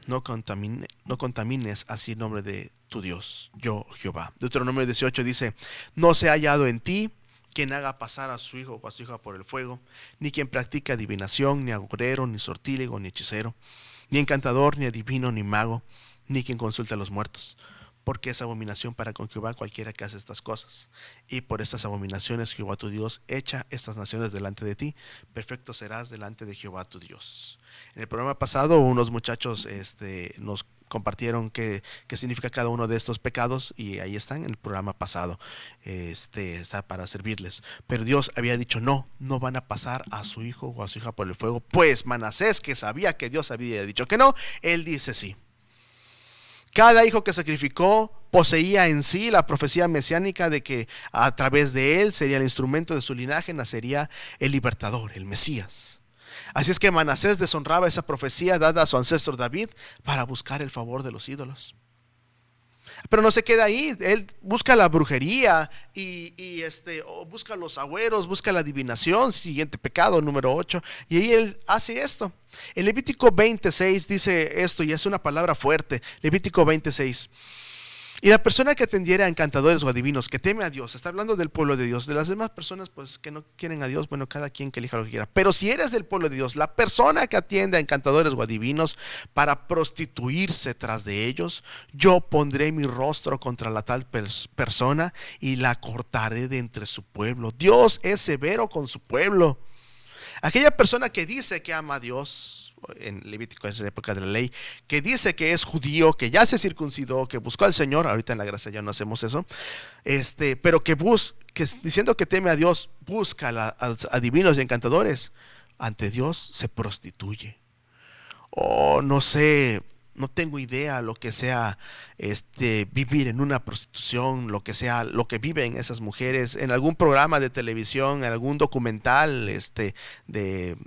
No contamines así el nombre de tu Dios, yo Jehová. Deuteronomio 18 dice: no se ha hallado en ti quien haga pasar a su hijo o a su hija por el fuego, ni quien practique adivinación, ni agorero, ni sortílego, ni hechicero, ni encantador, ni adivino, ni mago, ni quien consulte a los muertos, porque es abominación para con Jehová cualquiera que hace estas cosas. Y por estas abominaciones Jehová tu Dios echa estas naciones delante de ti, perfecto serás delante de Jehová tu Dios. En el programa pasado unos muchachos nos compartieron qué significa cada uno de estos pecados, y ahí están en el programa pasado. Está para servirles. Pero Dios había dicho no van a pasar a su hijo o a su hija por el fuego. Pues Manasés, que sabía que Dios había dicho que no, él dice sí. Cada hijo que sacrificó poseía en sí la profecía mesiánica de que a través de él sería el instrumento de su linaje, nacería el libertador, el Mesías. Así es que Manasés deshonraba esa profecía dada a su ancestro David para buscar el favor de los ídolos. Pero no se queda ahí, él busca la brujería busca los agüeros, busca la adivinación, siguiente pecado, número 8, y ahí él hace esto. En Levítico 26 dice esto, y es una palabra fuerte. Levítico 26: y la persona que atendiera a encantadores o adivinos, que teme a Dios, está hablando del pueblo de Dios. De las demás personas pues que no quieren a Dios, bueno, cada quien que elija lo que quiera. Pero si eres del pueblo de Dios, la persona que atiende a encantadores o adivinos para prostituirse tras de ellos, yo pondré mi rostro contra la tal persona y la cortaré de entre su pueblo. Dios es severo con su pueblo. Aquella persona que dice que ama a Dios, en Levítico es la época de la ley, que dice que es judío, que ya se circuncidó, que buscó al Señor, ahorita en la gracia ya no hacemos eso, pero que diciendo que teme a Dios, busca a los adivinos y encantadores, ante Dios se prostituye. O no sé, no tengo idea lo que sea vivir en una prostitución, lo que sea, lo que viven esas mujeres en algún programa de televisión, en algún documental de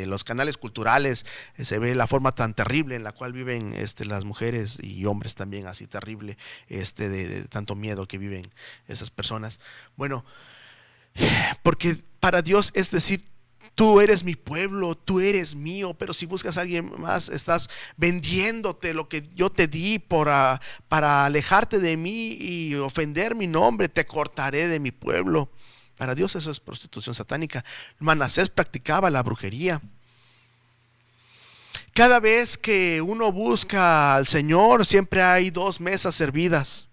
los canales culturales. Se ve la forma tan terrible en la cual viven las mujeres y hombres también, así terrible, de tanto miedo que viven esas personas. Bueno, porque para Dios es decir: tú eres mi pueblo, tú eres mío. Pero si buscas a alguien más, estás vendiéndote lo que yo te di para alejarte de mí y ofender mi nombre. Te cortaré de mi pueblo. Para Dios eso es prostitución satánica. Manasés practicaba la brujería. Cada vez que uno busca al Señor, siempre hay 2 mesas servidas.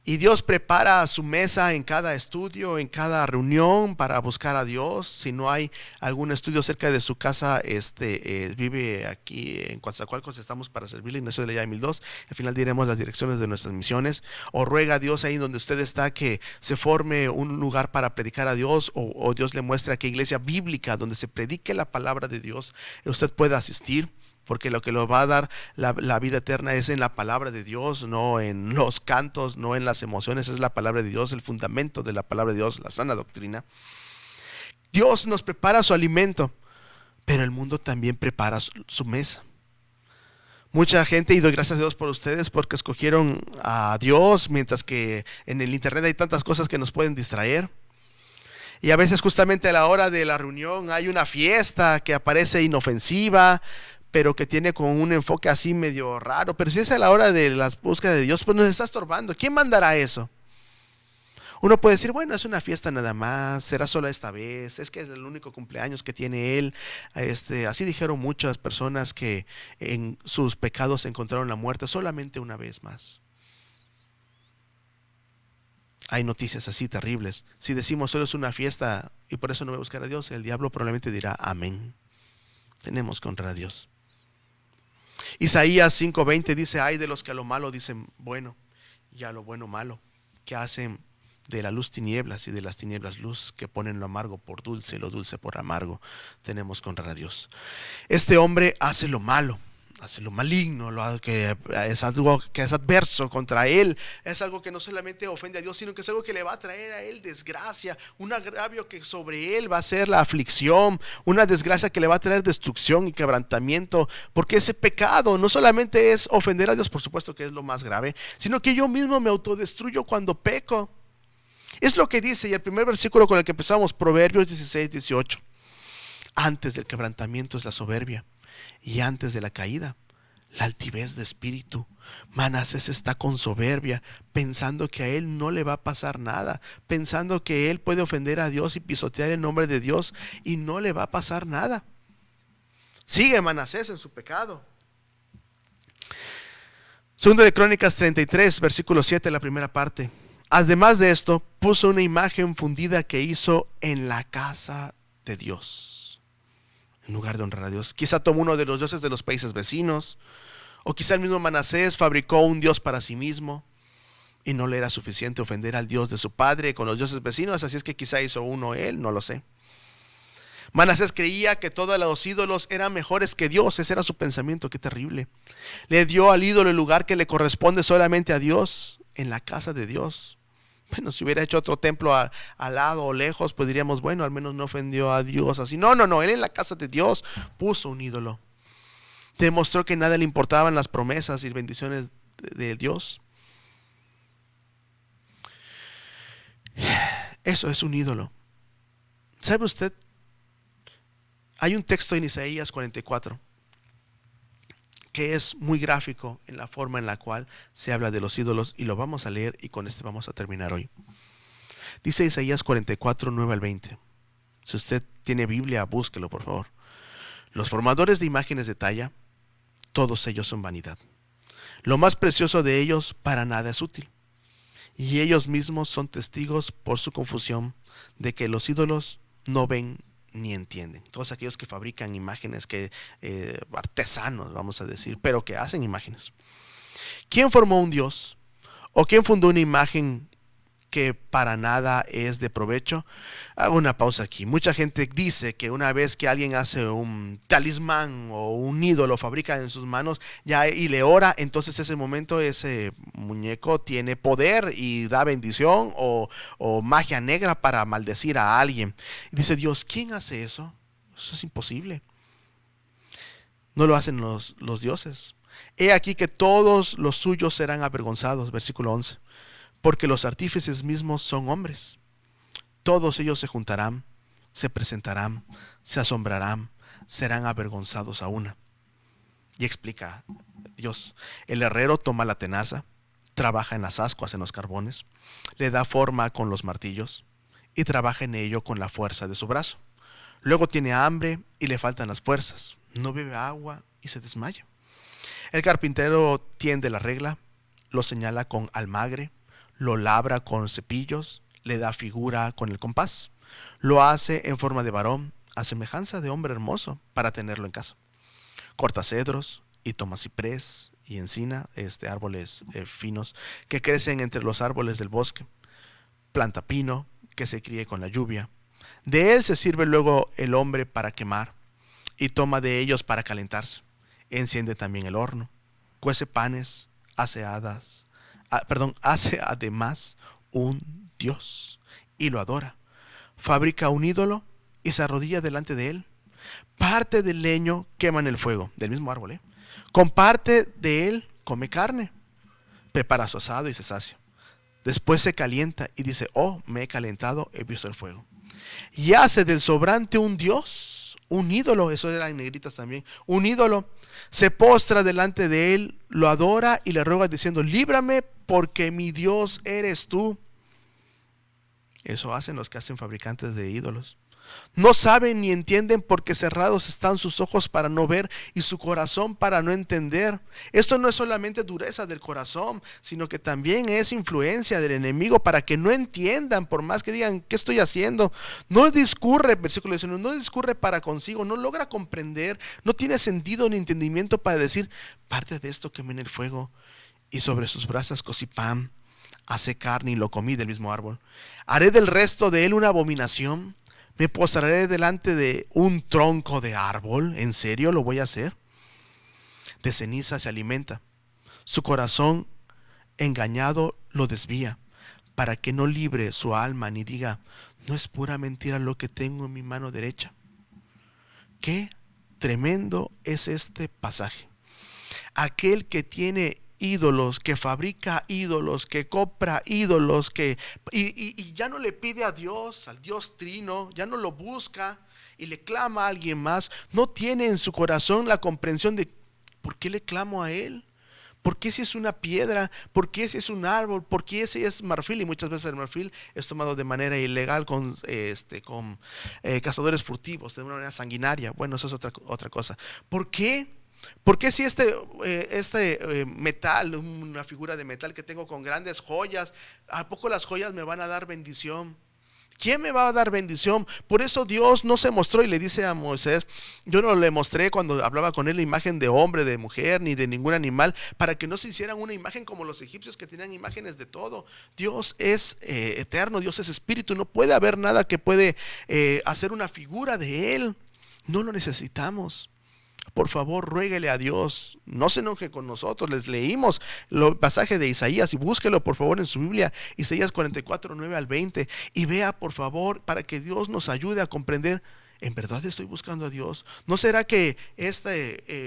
Y Dios prepara su mesa en cada estudio, en cada reunión para buscar a Dios. Si no hay algún estudio cerca de su casa, vive aquí en Coatzacoalcos, estamos para servirle, Ignacio de la Llave 1002. Al final diremos las direcciones de nuestras misiones. O ruega a Dios ahí donde usted está que se forme un lugar para predicar a Dios, o Dios le muestra qué iglesia bíblica donde se predique la palabra de Dios usted pueda asistir. Porque lo que lo va a dar la vida eterna es en la palabra de Dios, no en los cantos, no en las emociones. Es la palabra de Dios, el fundamento de la palabra de Dios, la sana doctrina. Dios nos prepara su alimento, pero el mundo también prepara su mesa. Mucha gente, y doy gracias a Dios por ustedes porque escogieron a Dios, mientras que en el internet hay tantas cosas que nos pueden distraer. Y a veces justamente a la hora de la reunión hay una fiesta que aparece inofensiva, pero que tiene con un enfoque así medio raro. Pero si es a la hora de la búsqueda de Dios, pues nos está estorbando. ¿Quién mandará eso? Uno puede decir, bueno, es una fiesta nada más, será solo esta vez, es que es el único cumpleaños que tiene él. Así dijeron muchas personas que en sus pecados encontraron la muerte solamente una vez más. Hay noticias así terribles. Si decimos solo es una fiesta y por eso no voy a buscar a Dios, el diablo probablemente dirá amén. Tenemos que honrar a Dios. Isaías 5:20 dice: ay de los que a lo malo dicen bueno y a lo bueno malo, que hacen de la luz tinieblas y de las tinieblas luz, que ponen lo amargo por dulce y lo dulce por amargo. Tenemos que honrar a Dios. Este hombre hace lo malo, hace lo maligno, lo que es algo que es adverso contra él, es algo que no solamente ofende a Dios, sino que es algo que le va a traer a él desgracia, un agravio que sobre él va a ser la aflicción, una desgracia que le va a traer destrucción y quebrantamiento, porque ese pecado no solamente es ofender a Dios, por supuesto que es lo más grave, sino que yo mismo me autodestruyo cuando peco. Es lo que dice, y el primer versículo con el que empezamos, Proverbios 16:18: antes del quebrantamiento es la soberbia, y antes de la caída, la altivez de espíritu. Manasés está con soberbia, pensando que a él no le va a pasar nada, pensando que él puede ofender a Dios y pisotear el nombre de Dios y no le va a pasar nada. Sigue Manasés en su pecado. Segundo de Crónicas 33, versículo 7, la primera parte. Además de esto, puso una imagen fundida que hizo en la casa de Dios, en lugar de honrar a Dios. Quizá tomó uno de los dioses de los países vecinos, o quizá el mismo Manasés fabricó un dios para sí mismo y no le era suficiente ofender al Dios de su padre con los dioses vecinos, así es que quizá hizo uno él, no lo sé. Manasés creía que todos los ídolos eran mejores que Dios. Ese era su pensamiento. Qué terrible. Le dio al ídolo el lugar que le corresponde solamente a Dios, en la casa de Dios. Bueno, si hubiera hecho otro templo al lado o lejos, pues diríamos, bueno, al menos no ofendió a Dios así. No, él en la casa de Dios puso un ídolo. Demostró que nada le importaban las promesas y bendiciones de Dios. Eso es un ídolo. ¿Sabe usted? Hay un texto en Isaías 44 que es muy gráfico en la forma en la cual se habla de los ídolos, y lo vamos a leer y con este vamos a terminar hoy. Dice Isaías 44, 9 al 20. Si usted tiene Biblia, búsquelo por favor. Los formadores de imágenes de talla, todos ellos son vanidad. Lo más precioso de ellos para nada es útil, y ellos mismos son testigos por su confusión de que los ídolos no ven ni entienden. Todos aquellos que fabrican imágenes, que artesanos, vamos a decir, pero que hacen imágenes. ¿Quién formó un dios? ¿O quién fundó una imagen que para nada es de provecho? Hago una pausa aquí. Mucha gente dice que una vez que alguien hace un talismán o un ídolo, fabrica en sus manos ya y le ora, entonces ese momento ese muñeco tiene poder y da bendición o magia negra para maldecir a alguien. Y dice Dios, ¿quién hace eso? Eso es imposible. No lo hacen los dioses. He aquí que todos los suyos serán avergonzados, versículo 11. Porque los artífices mismos son hombres. Todos ellos se juntarán, se presentarán, se asombrarán, serán avergonzados a una. Y explica Dios: el herrero toma la tenaza, trabaja en las ascuas, en los carbones, le da forma con los martillos y trabaja en ello con la fuerza de su brazo. Luego tiene hambre y le faltan las fuerzas, no bebe agua y se desmaya. El carpintero tiende la regla, lo señala con almagre, lo labra con cepillos, le da figura con el compás, lo hace en forma de varón, a semejanza de hombre hermoso, para tenerlo en casa. Corta cedros y toma ciprés y encina, árboles finos que crecen entre los árboles del bosque. Planta pino que se críe con la lluvia. De él se sirve luego el hombre para quemar, y toma de ellos para calentarse. Enciende también el horno, cuece panes, hace además un dios y lo adora. Fabrica un ídolo y se arrodilla delante de él. Parte del leño quema en el fuego, del mismo árbol. Con parte de él come carne. Prepara su asado y se sacia. Después se calienta y dice: oh, me he calentado, he visto el fuego. Y hace del sobrante un dios, un ídolo. Eso era en negritas también. Un ídolo. Se postra delante de él, lo adora y le ruega diciendo: líbrame, porque mi Dios eres tú. Eso hacen los que hacen fabricantes de ídolos. No saben ni entienden porque cerrados están sus ojos para no ver y su corazón para no entender. Esto no es solamente dureza del corazón, sino que también es influencia del enemigo para que no entiendan, por más que digan, ¿qué estoy haciendo? No discurre, versículo 19, no discurre para consigo, no logra comprender, no tiene sentido ni entendimiento para decir, parte de esto quemé en el fuego y sobre sus brasas cocí pan, hace carne y lo comí del mismo árbol. Haré del resto de él una abominación. ¿Me postraré delante de un tronco de árbol? ¿En serio lo voy a hacer? De ceniza se alimenta. Su corazón engañado lo desvía, para que no libre su alma ni diga, no es pura mentira lo que tengo en mi mano derecha. Qué tremendo es este pasaje. Aquel que tiene ídolos, que fabrica ídolos, que compra ídolos, y ya no le pide a Dios, al Dios trino, ya no lo busca y le clama a alguien más, no tiene en su corazón la comprensión de ¿por qué le clamo a él? ¿Por qué si es una piedra? ¿Por qué si es un árbol? ¿Por qué si es marfil? Y muchas veces el marfil es tomado de manera ilegal con cazadores furtivos, de una manera sanguinaria. Bueno, eso es otra cosa. ¿Por qué? Porque si este metal, una figura de metal que tengo con grandes joyas, ¿a poco las joyas me van a dar bendición? ¿Quién me va a dar bendición? Por eso Dios no se mostró y le dice a Moisés, yo no le mostré cuando hablaba con él la imagen de hombre, de mujer, ni de ningún animal, para que no se hicieran una imagen como los egipcios que tenían imágenes de todo. Dios es eterno, Dios es espíritu, no puede haber nada que puede hacer una figura de él. No lo necesitamos. Por favor, ruéguele a Dios, no se enoje con nosotros. Les leímos el pasaje de Isaías y búsquelo por favor en su Biblia, Isaías 44, 9 al 20, y vea por favor para que Dios nos ayude a comprender. ¿En verdad estoy buscando a Dios? ¿No será que esta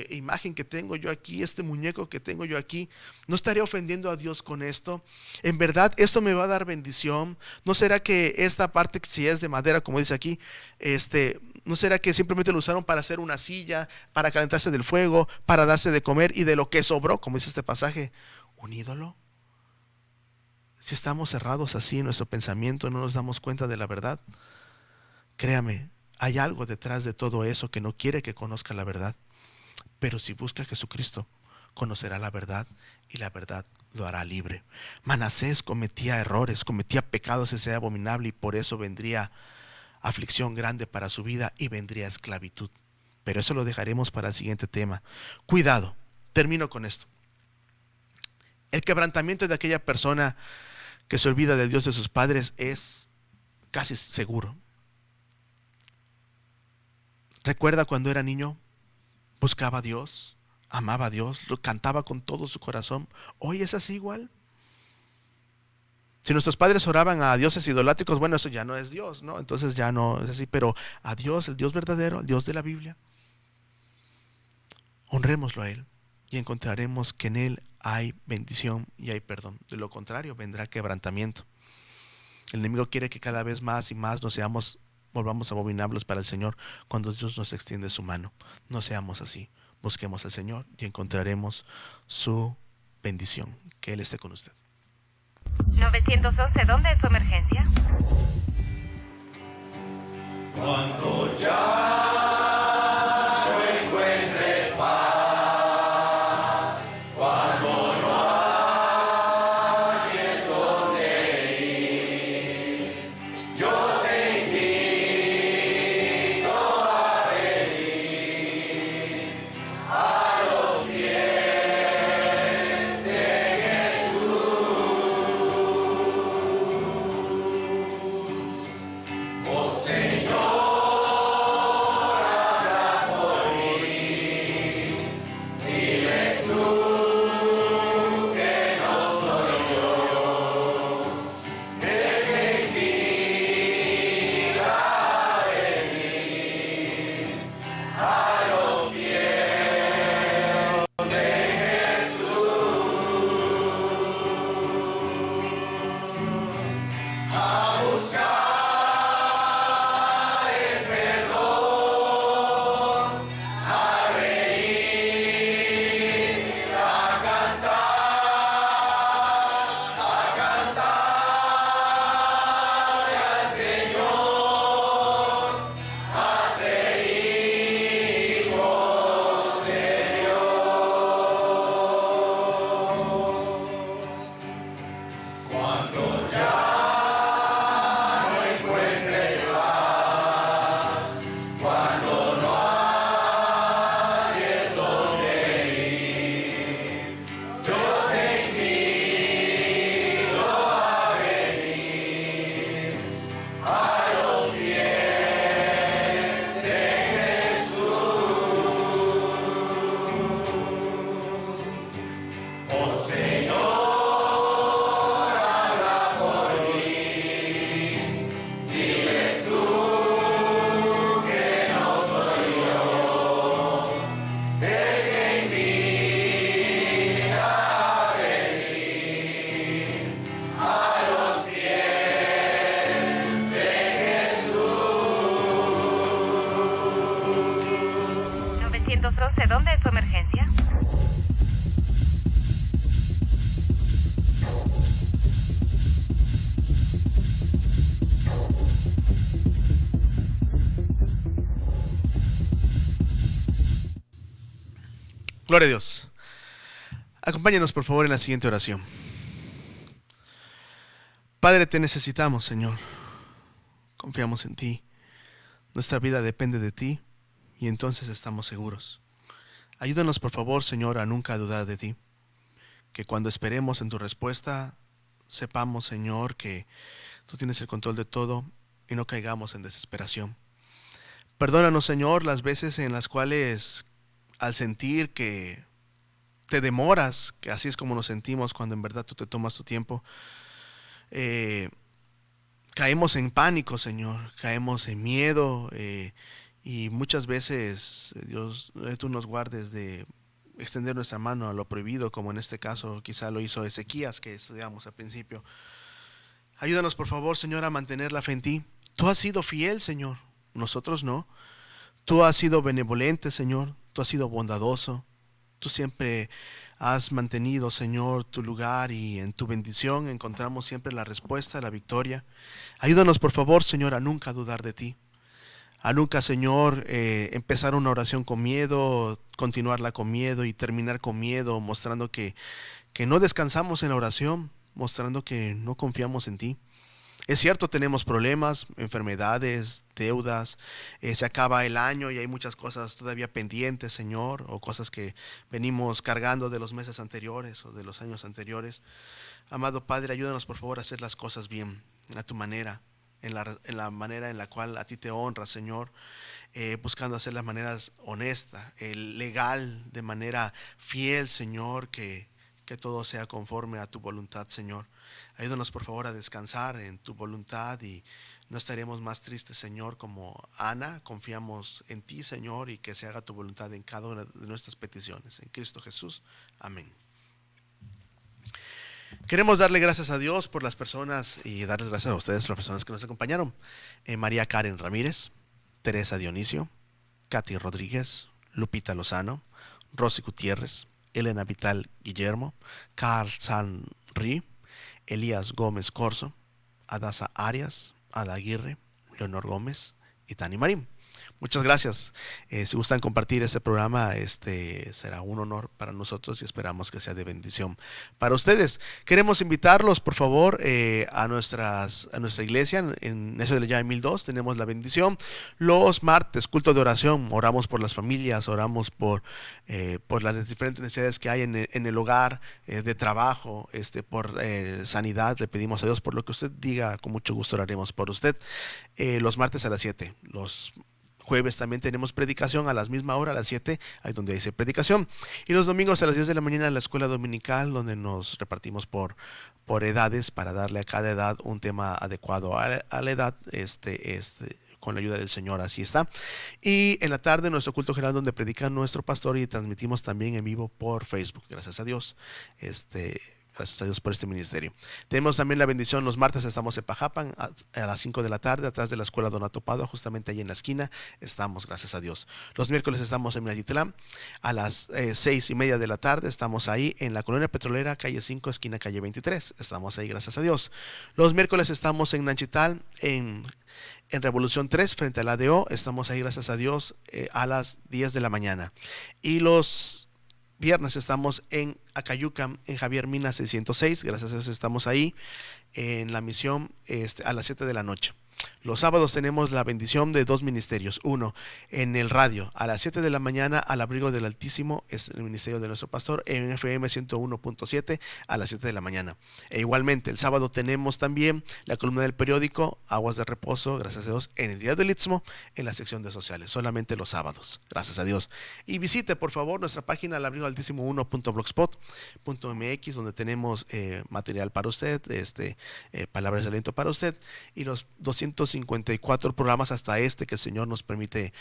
imagen que tengo yo aquí, este muñeco que tengo yo aquí, no estaré ofendiendo a Dios con esto? ¿En verdad esto me va a dar bendición? ¿No será que esta parte, si es de madera como dice aquí, no será que simplemente lo usaron para hacer una silla, para calentarse del fuego, para darse de comer y de lo que sobró, como dice este pasaje, un ídolo? Si estamos cerrados así en nuestro pensamiento, no nos damos cuenta de la verdad. Créame, hay algo detrás de todo eso que no quiere que conozca la verdad. Pero si busca a Jesucristo, conocerá la verdad y la verdad lo hará libre. Manasés cometía errores, cometía pecados, ese abominable, y por eso vendría aflicción grande para su vida y vendría esclavitud. Pero eso lo dejaremos para el siguiente tema. Cuidado, termino con esto. El quebrantamiento de aquella persona que se olvida del Dios de sus padres es casi seguro. ¿Recuerda cuando era niño? Buscaba a Dios, amaba a Dios, lo cantaba con todo su corazón. ¿Hoy es así igual? Si nuestros padres oraban a dioses idolátricos, bueno, eso ya no es Dios, ¿no? Entonces ya no es así, pero a Dios, el Dios verdadero, el Dios de la Biblia, honrémoslo a Él y encontraremos que en Él hay bendición y hay perdón. De lo contrario, vendrá quebrantamiento. El enemigo quiere que cada vez más y más volvamos abominables para el Señor cuando Dios nos extiende su mano. No seamos así. Busquemos al Señor y encontraremos su bendición. Que Él esté con usted. 911, ¿dónde es su emergencia? Cuando ya no encuentres paz, cuando no halles donde ir, yo te invito a venir a los pies de Jesús. Oh Señor, 911, ¿dónde es su emergencia? Gloria a Dios. Acompáñenos por favor en la siguiente oración. Padre, te necesitamos, Señor. Confiamos en ti. Nuestra vida depende de ti y entonces estamos seguros. Ayúdanos por favor, Señor, a nunca dudar de ti. Que cuando esperemos en tu respuesta, sepamos, Señor, que tú tienes el control de todo y no caigamos en desesperación. Perdónanos, Señor, las veces en las cuales al sentir que te demoras, que así es como nos sentimos cuando en verdad tú te tomas tu tiempo, caemos en pánico, Señor, caemos en miedo y muchas veces, Dios, tú nos guardes de extender nuestra mano a lo prohibido, como en este caso quizá lo hizo Ezequías, que estudiamos al principio. Ayúdanos por favor, Señor, a mantener la fe en ti. Tú has sido fiel, Señor, nosotros no. Tú has sido benevolente, Señor, tú has sido bondadoso. Tú siempre has mantenido, Señor, tu lugar y en tu bendición encontramos siempre la respuesta, la victoria. Ayúdanos, por favor, Señor, a nunca dudar de ti. A nunca, Señor, empezar una oración con miedo, continuarla con miedo y terminar con miedo, mostrando que no descansamos en la oración, mostrando que no confiamos en ti. Es cierto, tenemos problemas, enfermedades, deudas, se acaba el año y hay muchas cosas todavía pendientes, Señor, o cosas que venimos cargando de los meses anteriores o de los años anteriores. Amado Padre, ayúdanos por favor a hacer las cosas bien, a tu manera, en la manera en la cual a ti te honra, Señor, buscando hacer las maneras honestas, legal, de manera fiel, Señor, que todo sea conforme a tu voluntad, Señor. Ayúdanos por favor a descansar en tu voluntad y no estaremos más tristes, Señor, como Ana. Confiamos en ti, Señor, y que se haga tu voluntad en cada una de nuestras peticiones. En Cristo Jesús. Amén. Queremos darle gracias a Dios por las personas y darles gracias a ustedes, las personas que nos acompañaron. María Karen Ramírez, Teresa Dionisio, Katy Rodríguez, Lupita Lozano, Rosy Gutiérrez, Elena Vital Guillermo, Carl Sanri, Elías Gómez Corso, Adasa Arias, Ada Aguirre, Leonor Gómez y Tani Marín. Muchas gracias. Si gustan compartir este programa, será un honor para nosotros y esperamos que sea de bendición para ustedes. Queremos invitarlos, por favor, a nuestra iglesia. En eso de la llave 1002 tenemos la bendición. Los martes, culto de oración. Oramos por las familias, oramos por las diferentes necesidades que hay en el hogar, de trabajo, por sanidad. Le pedimos a Dios por lo que usted diga. Con mucho gusto oraremos por usted. Los martes a las 7. Los jueves también tenemos predicación a la misma hora, a las 7, ahí donde dice predicación. Y los domingos a las 10 de la mañana en la escuela dominical, donde nos repartimos por edades para darle a cada edad un tema adecuado a la edad, con la ayuda del Señor, así está. Y en la tarde nuestro culto general donde predica nuestro pastor y transmitimos también en vivo por Facebook, gracias a Dios. Gracias a Dios por este ministerio. Tenemos también la bendición, los martes estamos en Pajapan a las 5 de la tarde, atrás de la escuela Donato Pado, justamente ahí en la esquina estamos, gracias a Dios. Los miércoles estamos en Minatitlán a las 6:30 de la tarde, estamos ahí en la Colonia Petrolera, calle 5, esquina calle 23, estamos ahí, gracias a Dios. Los miércoles estamos en Nanchital, en Revolución 3, frente a la ADO, estamos ahí, gracias a Dios, a las 10 de la mañana. Y los viernes estamos en Acayuca, en Javier Mina 606, gracias a Dios estamos ahí en la misión a las 7 de la noche. Los sábados tenemos la bendición de dos ministerios. Uno en el radio a las 7 de la mañana al abrigo del Altísimo, es el ministerio de nuestro pastor, en FM 101.7 a las 7 de la mañana. E igualmente el sábado tenemos también la columna del periódico Aguas de Reposo, gracias a Dios, en el Diario del Istmo, en la sección de sociales, solamente los sábados, gracias a Dios. Y visite por favor nuestra página alabrigoaltísimo1.blogspot.mx, donde tenemos material para usted, palabras de aliento para usted, y los 200 154 programas hasta este que el Señor nos permite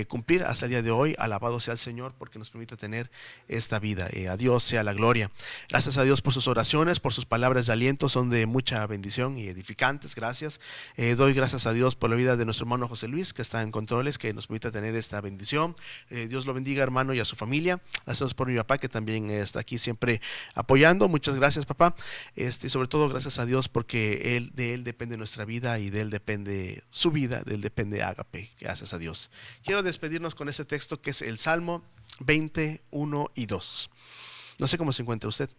cumplir hasta el día de hoy. Alabado sea el Señor porque nos permite tener esta vida. A Dios sea la gloria. Gracias a Dios por sus oraciones, por sus palabras de aliento, son de mucha bendición y edificantes. Gracias. Doy gracias a Dios por la vida de nuestro hermano José Luis, que está en controles, que nos permite tener esta bendición. Dios lo bendiga, hermano, y a su familia. Gracias por mi papá, que también está aquí siempre apoyando. Muchas gracias, papá. Y sobre todo gracias a Dios porque de Él depende nuestra vida y de Él depende su vida, de Él depende Ágape. Gracias a Dios. Quiero despedirnos con este texto que es el Salmo 21 y 2. No sé cómo se encuentra usted,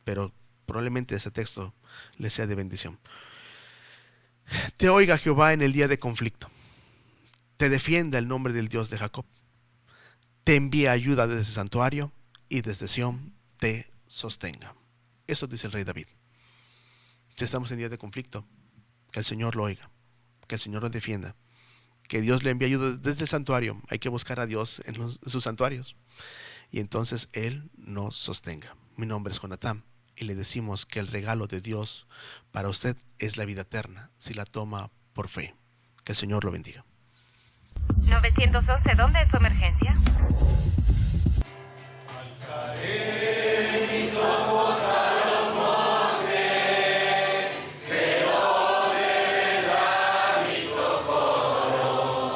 pero probablemente este texto le sea de bendición. Te oiga Jehová en el día de conflicto. Te defienda el nombre del Dios de Jacob. Te envía ayuda desde el santuario y desde Sión te sostenga. Eso dice el rey David. Si estamos en día de conflicto, que el Señor lo oiga, que el Señor lo defienda, que Dios le envíe ayuda desde el santuario. Hay que buscar a Dios en sus santuarios y entonces Él nos sostenga. Mi nombre es Jonatán y le decimos que el regalo de Dios para usted es la vida eterna si la toma por fe. Que el Señor lo bendiga. 911, ¿dónde es su emergencia? Alzaré mis ojos a los montes, ¿de dónde vendrá mi socorro?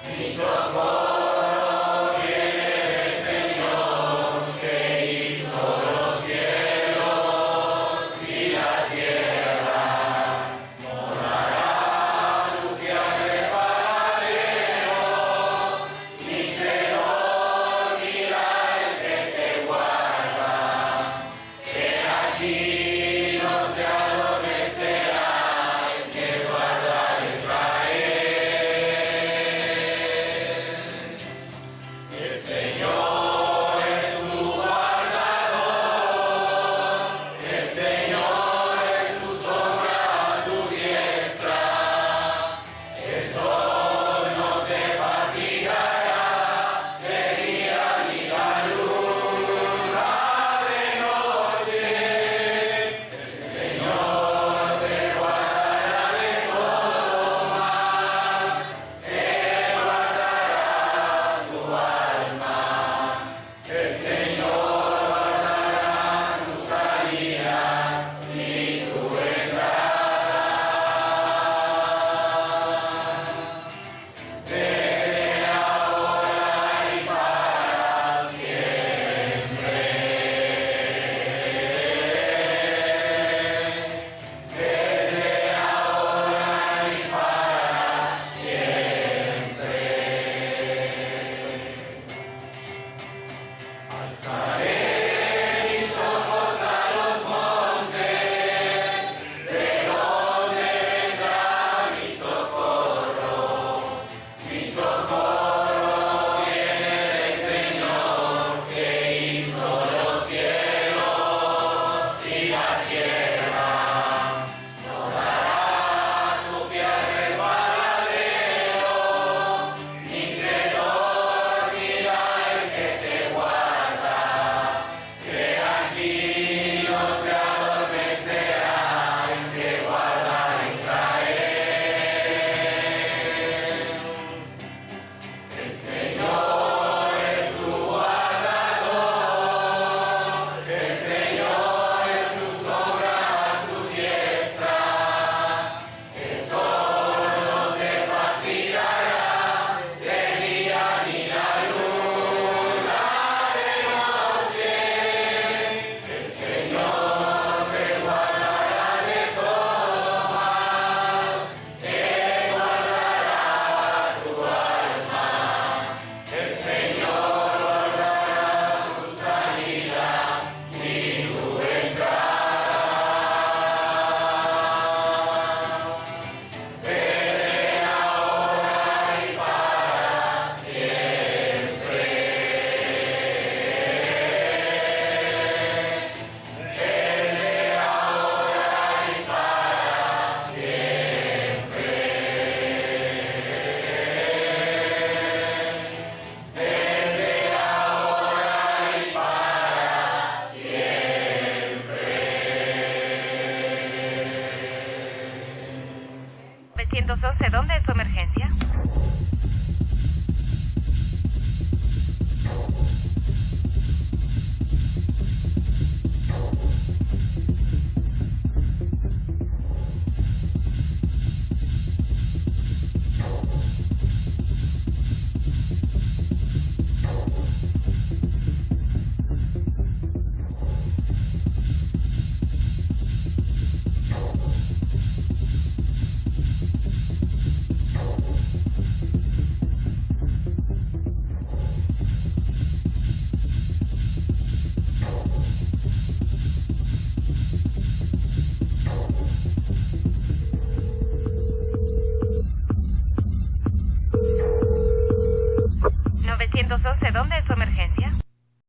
Mi socorro viene del Señor, que hizo los cielos y la tierra. Morará tu pie al resbaladero, ni se dormirá el que te guarda, que aquí no se adormecerá el que guarda a Israel. El Señor es tu guardador, el Señor es tu sombra a tu diestra, el sol no te fatigará de día ni la luna de noche. El Señor te guardará de todo mal, te guardará tu alma. El Señor guardará tu salida y tu entrada. Desde ahora y para siempre. Desde ahora y para siempre. Alzaré mis ojos a los montes, ¿de dónde vendrá mi socorro? Mi socorro viene del Señor, que hizo los cielos y la tierra. No dará tu pie al resbaladero, ni se dormirá el que te guarda, que aquí no se adormecerá el que guarda a Israel. El Señor es tu guardador, el Señor es tu sombra a tu diestra, el sol no te fatigará de día ni la luna de noche. El Señor te guardará de todo mal, te guardará tu alma. 911, ¿dónde es su emergencia?